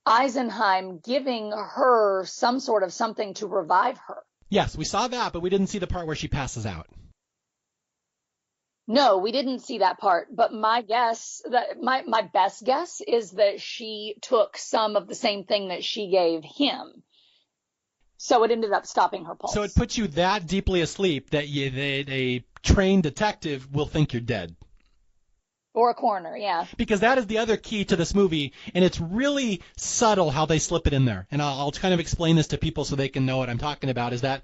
Eisenheim giving her some sort of something to revive her. Yes, we saw that, but we didn't see the part where she passes out. No, we didn't see that part. But my best guess is that she took some of the same thing that she gave him. So it ended up stopping her pulse. So it puts you that deeply asleep that a trained detective will think you're dead. Or a coroner, yeah. Because that is the other key to this movie, and it's really subtle how they slip it in there. And I'll kind of explain this to people so they can know what I'm talking about, is that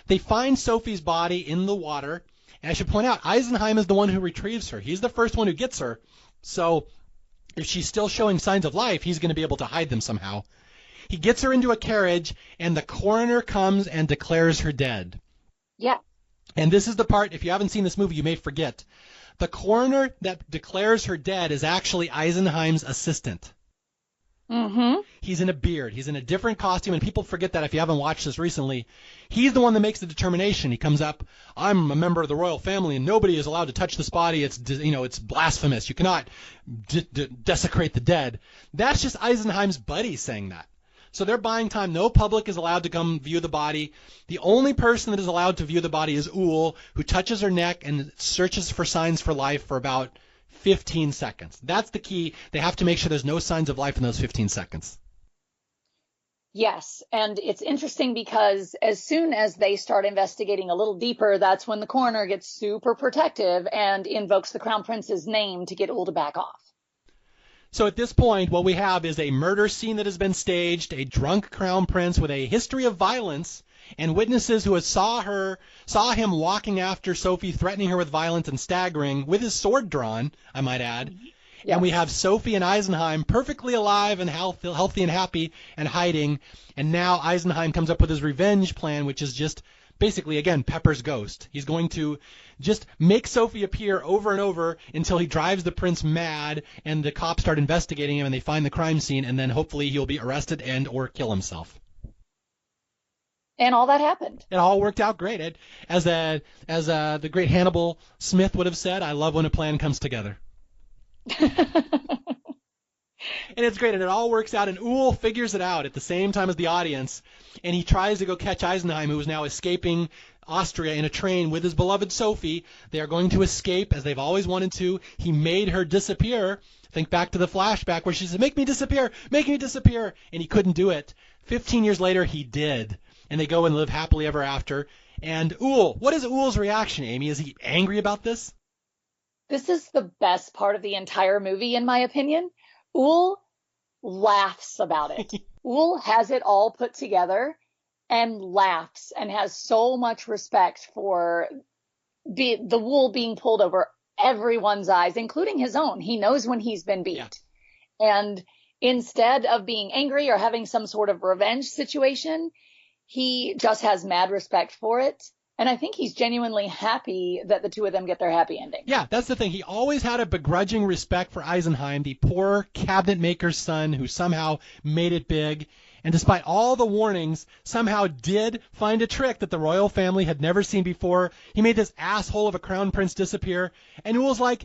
they find Sophie's body in the water. And I should point out, Eisenheim is the one who retrieves her. He's the first one who gets her. So if she's still showing signs of life, he's going to be able to hide them somehow. He gets her into a carriage, and the coroner comes and declares her dead. Yeah. And this is the part, if you haven't seen this movie, you may forget. The coroner that declares her dead is actually Eisenheim's assistant. Mm-hmm. He's in a beard. He's in a different costume, and people forget that if you haven't watched this recently. He's the one that makes the determination. He comes up, I'm a member of the royal family, and nobody is allowed to touch this body. It's blasphemous. You cannot desecrate the dead. That's just Eisenheim's buddy saying that. So they're buying time. No public is allowed to come view the body. The only person that is allowed to view the body is Uhl, who touches her neck and searches for signs for life for about 15 seconds. That's the key. They have to make sure there's no signs of life in those 15 seconds. Yes, and it's interesting because as soon as they start investigating a little deeper, that's when the coroner gets super protective and invokes the Crown Prince's name to get Uhl to back off. So at this point, what we have is a murder scene that has been staged, a drunk crown prince with a history of violence, and witnesses who saw him walking after Sophie, threatening her with violence and staggering, with his sword drawn, I might add. Yes. And we have Sophie and Eisenheim perfectly alive and healthy and happy and hiding. And now Eisenheim comes up with his revenge plan, which is just basically, again, Pepper's ghost. He's going to just make Sophie appear over and over until he drives the prince mad and the cops start investigating him and they find the crime scene, and then hopefully he'll be arrested and or kill himself. And all that happened. It all worked out great. As the great Hannibal Smith would have said, I love when a plan comes together. And it's great, and it all works out, and Uhl figures it out at the same time as the audience, and he tries to go catch Eisenheim, who is now escaping Austria in a train with his beloved Sophie. They are going to escape, as they've always wanted to. He made her disappear. Think back to the flashback where she said, make me disappear, and he couldn't do it. 15 years later, he did, and they go and live happily ever after. And Uhl, what is Uhl's reaction, Amy? Is he angry about this? This is the best part of the entire movie, in my opinion. Uhl laughs about it. Uhl has it all put together and laughs and has so much respect for the wool being pulled over everyone's eyes, including his own. He knows when he's been beat. Yeah. And instead of being angry or having some sort of revenge situation, he just has mad respect for it. And I think he's genuinely happy that the two of them get their happy ending. Yeah, that's the thing. He always had a begrudging respect for Eisenheim, the poor cabinet maker's son who somehow made it big. And despite all the warnings, somehow did find a trick that the royal family had never seen before. He made this asshole of a crown prince disappear. And Uhl's like,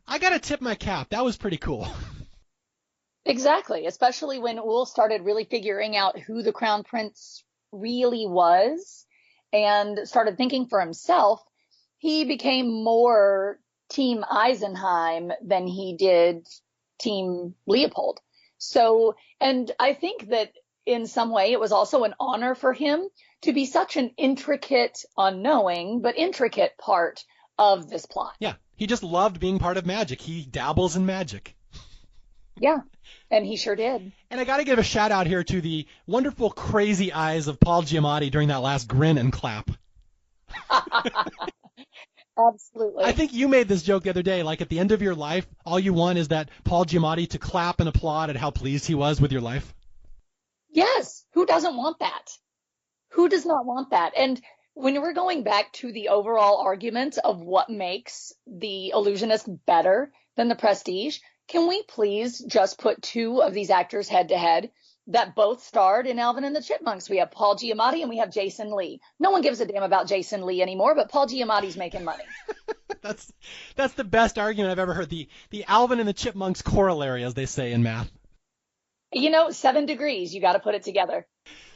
I got to tip my cap. That was pretty cool. Exactly, especially when Uhl started really figuring out who the crown prince really was and started thinking for himself. He became more Team Eisenheim than he did Team Leopold. So, and I think that in some way it was also an honor for him to be such an intricate, unknowing, but intricate part of this plot. Yeah, he just loved being part of magic. He dabbles in magic. Yeah, and he sure did. And I got to give a shout out here to the wonderful crazy eyes of Paul Giamatti during that last grin and clap. Absolutely. I think you made this joke the other day, like at the end of your life, all you want is that Paul Giamatti to clap and applaud at how pleased he was with your life. Yes. Who doesn't want that? Who does not want that? And when we're going back to the overall argument of what makes The Illusionist better than The Prestige, can we please just put two of these actors head to head that both starred in Alvin and the Chipmunks? We have Paul Giamatti and we have Jason Lee. No one gives a damn about Jason Lee anymore, but Paul Giamatti's making money. That's the best argument I've ever heard. The Alvin and the Chipmunks corollary, as they say in math. 7 degrees. You got to put it together.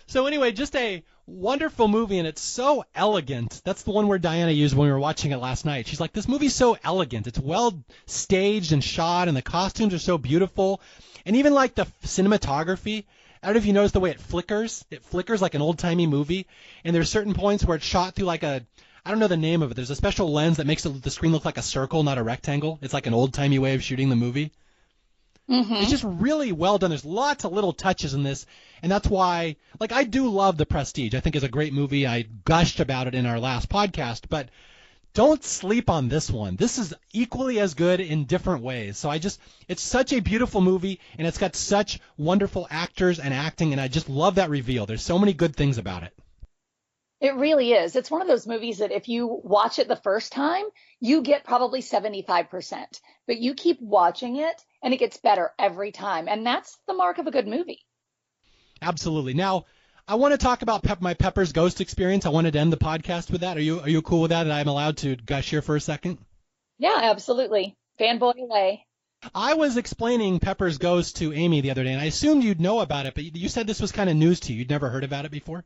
So anyway, just a wonderful movie, and it's so elegant. That's the one word Diana used when we were watching it last night. She's like, this movie's so elegant. It's well staged and shot, and the costumes are so beautiful. And even like the cinematography, I don't know if you noticed the way it flickers. It flickers like an old-timey movie. And there's certain points where it's shot through like a I don't know the name of it. There's a special lens that makes the screen look like a circle, not a rectangle. It's like an old-timey way of shooting the movie. Mm-hmm. It's just really well done. There's lots of little touches in this, and that's why, like, I do love The Prestige. I think it's a great movie. I gushed about it in our last podcast, but don't sleep on this one. This is equally as good in different ways. So it's such a beautiful movie, and it's got such wonderful actors and acting, and I just love that reveal. There's so many good things about it. It really is. It's one of those movies that if you watch it the first time, you get probably 75%, but you keep watching it and it gets better every time. And that's the mark of a good movie. Absolutely. Now, I want to talk about my Pepper's Ghost experience. I wanted to end the podcast with that. Are you cool with that? And I'm allowed to gush here for a second? Yeah, absolutely. Fanboy away. I was explaining Pepper's Ghost to Amy the other day, and I assumed you'd know about it, but you said this was kind of news to you. You'd never heard about it before?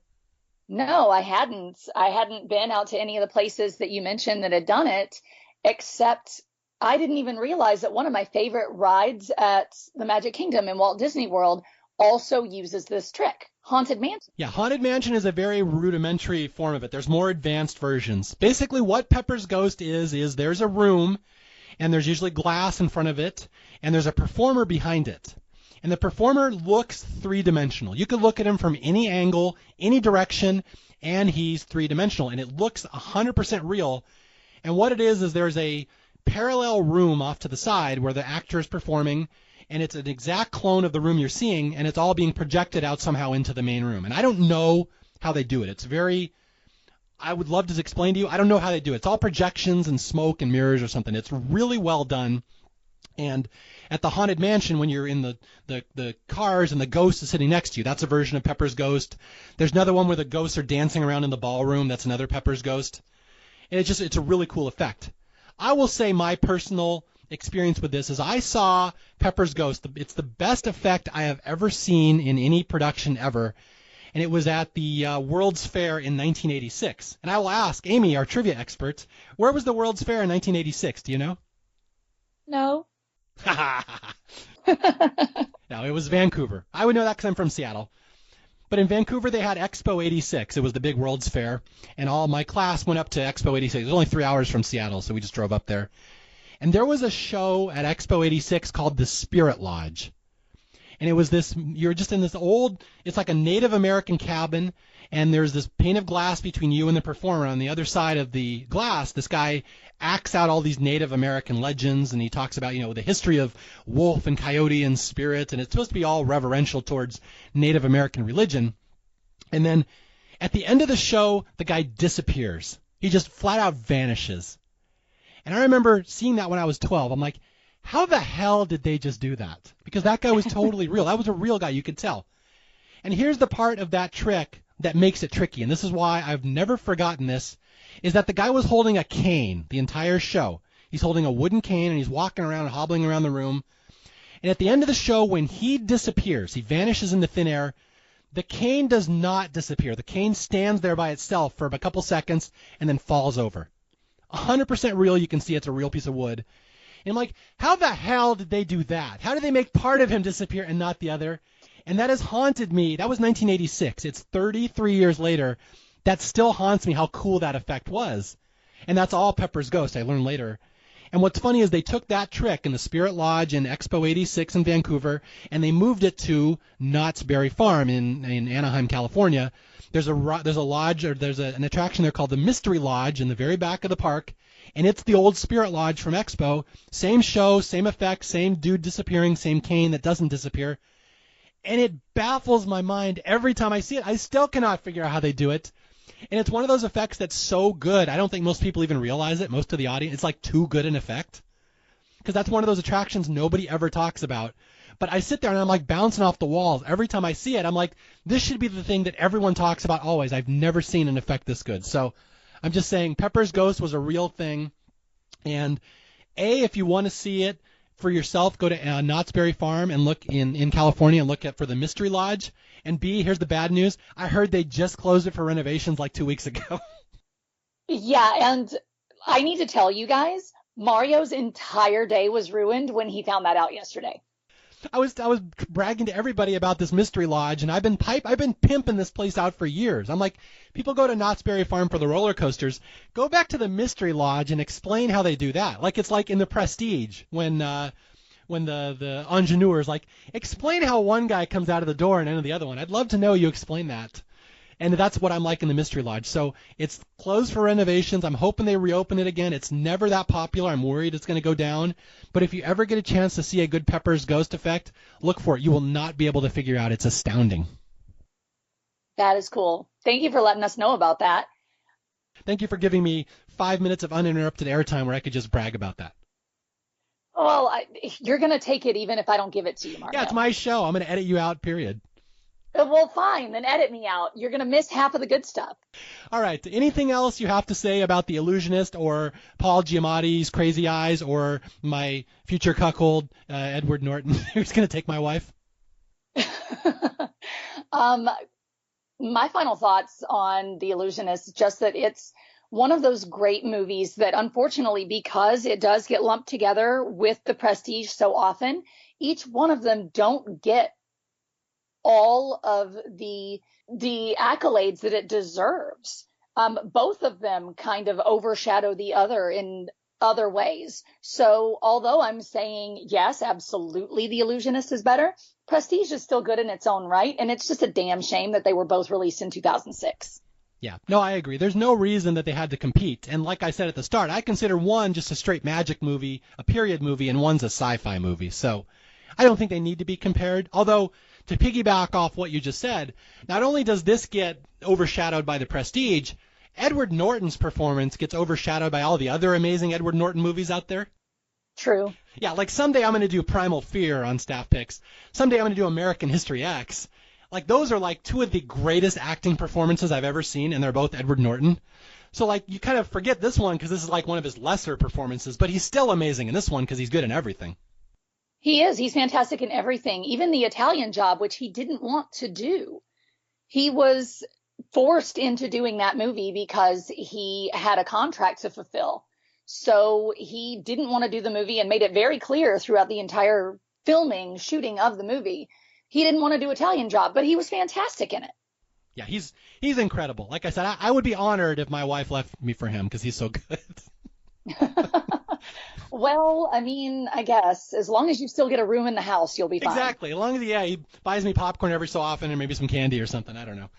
No, I hadn't. I hadn't been out to any of the places that you mentioned that had done it, except I didn't even realize that one of my favorite rides at the Magic Kingdom in Walt Disney World also uses this trick, Haunted Mansion. Yeah, Haunted Mansion is a very rudimentary form of it. There's more advanced versions. Basically, what Pepper's Ghost is there's a room, and there's usually glass in front of it, and there's a performer behind it. And the performer looks three-dimensional. You could look at him from any angle, any direction, and he's three-dimensional. And it looks 100% real. And what it is there's a parallel room off to the side where the actor is performing, and it's an exact clone of the room you're seeing, and it's all being projected out somehow into the main room. And I don't know how they do it. I would love to explain to you. I don't know how they do it. It's all projections and smoke and mirrors or something. It's really well done. And at the Haunted Mansion, when you're in the cars and the ghost is sitting next to you, that's a version of Pepper's Ghost. There's another one where the ghosts are dancing around in the ballroom. That's another Pepper's Ghost. And it's a really cool effect. I will say my personal experience with this is I saw Pepper's Ghost. It's the best effect I have ever seen in any production ever. And it was at the World's Fair in 1986. And I will ask Amy, our trivia expert, where was the World's Fair in 1986? Do you know? No. No, it was Vancouver. I would know that because I'm from Seattle. But in Vancouver, they had Expo 86. It was the big World's Fair. And all my class went up to Expo 86. It was only 3 hours from Seattle, so we just drove up there. And there was a show at Expo 86 called the Spirit Lodge. And it was you're just in this it's like a Native American cabin, and there's this pane of glass between you and the performer. On the other side of the glass, this guy acts out all these Native American legends, and he talks about, the history of wolf and coyote and spirit, and it's supposed to be all reverential towards Native American religion. And then at the end of the show, the guy disappears. He just flat out vanishes. And I remember seeing that when I was 12. I'm like, how the hell did they just do that? Because that guy was totally real. That was a real guy, you could tell. And here's the part of that trick that makes it tricky, and this is why I've never forgotten this, is that the guy was holding a cane the entire show. He's holding a wooden cane, and he's walking around and hobbling around the room. And at the end of the show, when he disappears, he vanishes into thin air, the cane does not disappear. The cane stands there by itself for a couple seconds and then falls over. 100% real. You can see it's a real piece of wood. And I'm like, how the hell did they do that? How did they make part of him disappear and not the other? And that has haunted me. That was 1986. It's 33 years later. That still haunts me how cool that effect was. And that's all Pepper's Ghost, I learned later. And what's funny is they took that trick in the Spirit Lodge in Expo 86 in Vancouver, and they moved it to Knott's Berry Farm in Anaheim, California. There's a lodge, or there's an attraction there called the Mystery Lodge in the very back of the park. And it's the old Spirit Lodge from Expo. Same show, same effect, same dude disappearing, same cane that doesn't disappear. And it baffles my mind every time I see it. I still cannot figure out how they do it. And it's one of those effects that's so good, I don't think most people even realize it, most of the audience. It's like too good an effect. Because that's one of those attractions nobody ever talks about. But I sit there and I'm like bouncing off the walls. Every time I see it, I'm like, this should be the thing that everyone talks about always. I've never seen an effect this good. So I'm just saying Pepper's Ghost was a real thing. And if you want to see it for yourself, go to Knott's Berry Farm and look in California and look for the Mystery Lodge. And B, here's the bad news. I heard they just closed it for renovations like 2 weeks ago. Yeah, and I need to tell you guys, Mario's entire day was ruined when he found that out yesterday. I was bragging to everybody about this mystery lodge, and I've been pimping this place out for years. I'm like, people go to Knott's Berry Farm for the roller coasters. Go back to the mystery lodge and explain how they do that. Like it's like in the Prestige when the ingenue is like, explain how one guy comes out of the door and into the other one. I'd love to know you explain that. And that's what I'm like in the Mystery Lodge. So it's closed for renovations. I'm hoping they reopen it again. It's never that popular. I'm worried it's going to go down. But if you ever get a chance to see a good Pepper's Ghost effect, look for it. You will not be able to figure out. It's astounding. That is cool. Thank you for letting us know about that. Thank you for giving me 5 minutes of uninterrupted airtime where I could just brag about that. Well, you're going to take it even if I don't give it to you, Mario. Yeah, it's my show. I'm going to edit you out, period. Well, fine. Then edit me out. You're going to miss half of the good stuff. All right. Anything else you have to say about The Illusionist or Paul Giamatti's Crazy Eyes or my future cuckold, Edward Norton, who's going to take my wife? My final thoughts on The Illusionist is just that it's one of those great movies that, unfortunately, because it does get lumped together with The Prestige so often, each one of them don't get all of the accolades that it deserves. Both of them kind of overshadow the other in other ways. So although I'm saying, yes, absolutely, The Illusionist is better, Prestige is still good in its own right, and it's just a damn shame that they were both released in 2006. Yeah, no, I agree. There's no reason that they had to compete. And like I said at the start, I consider one just a straight magic movie, a period movie, and one's a sci-fi movie. So I don't think they need to be compared. Although, to piggyback off what you just said, not only does this get overshadowed by The Prestige, Edward Norton's performance gets overshadowed by all the other amazing Edward Norton movies out there. True. Yeah, like someday I'm going to do Primal Fear on Staff Picks. Someday I'm going to do American History X. Like, those are like two of the greatest acting performances I've ever seen, and they're both Edward Norton. So, like, you kind of forget this one because this is like one of his lesser performances, but he's still amazing in this one because he's good in everything. He is. He's fantastic in everything, even the Italian Job, which he didn't want to do. He was forced into doing that movie because he had a contract to fulfill. So he didn't want to do the movie and made it very clear throughout the entire shooting of the movie. He didn't want to do Italian Job, but he was fantastic in it. Yeah, he's incredible. Like I said, I would be honored if my wife left me for him because he's so good. Well, I mean, I guess as long as you still get a room in the house, you'll be fine. Exactly. As long as he buys me popcorn every so often and maybe some candy or something. I don't know.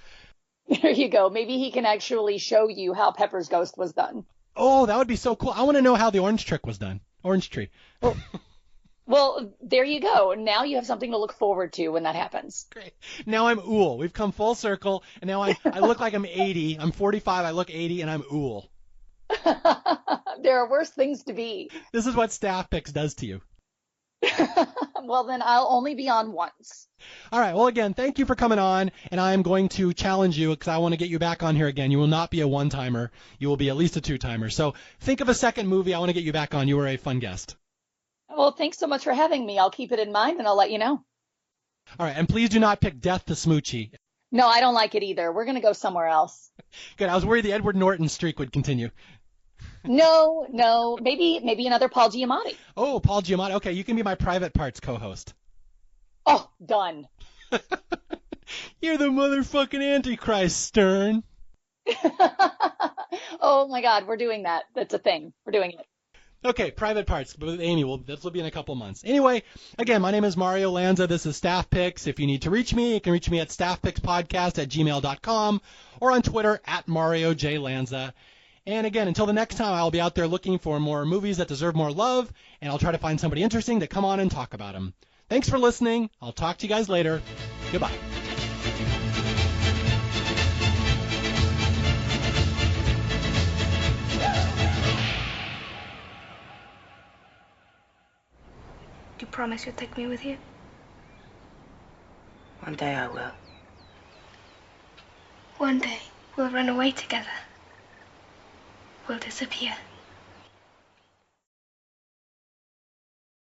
There you go. Maybe he can actually show you how Pepper's Ghost was done. Oh, that would be so cool. I want to know how the orange trick was done. Orange tree. Well, there you go. Now you have something to look forward to when that happens. Great. Now I'm Ool. We've come full circle, and now I look like I'm 80. I'm 45. I look 80, and I'm Ool. There are worse things to be. This is what Staff Picks does to you. Well, then I'll only be on once. All right. Well, again, thank you for coming on, and I am going to challenge you because I want to get you back on here again. You will not be a one-timer. You will be at least a two-timer. So think of a second movie. I want to get you back on. You were a fun guest. Well, thanks so much for having me. I'll keep it in mind, and I'll let you know. All right. And please do not pick Death to Smoochie. No, I don't like it either. We're going to go somewhere else. Good. I was worried the Edward Norton streak would continue. No. Maybe another Paul Giamatti. Oh, Paul Giamatti. Okay, you can be my Private Parts co-host. Oh, done. You're the motherfucking Antichrist, Stern. Oh, my God. We're doing that. That's a thing. We're doing it. Okay, Private Parts with Amy. This will be in a couple of months. Anyway, again, my name is Mario Lanza. This is Staff Picks. If you need to reach me, you can reach me at staffpixpodcast@gmail.com or on Twitter @MarioJLanza. And again, until the next time, I'll be out there looking for more movies that deserve more love, and I'll try to find somebody interesting to come on and talk about them. Thanks for listening. I'll talk to you guys later. Goodbye. You promise you'll take me with you? One day I will. One day we'll run away together. We'll disappear.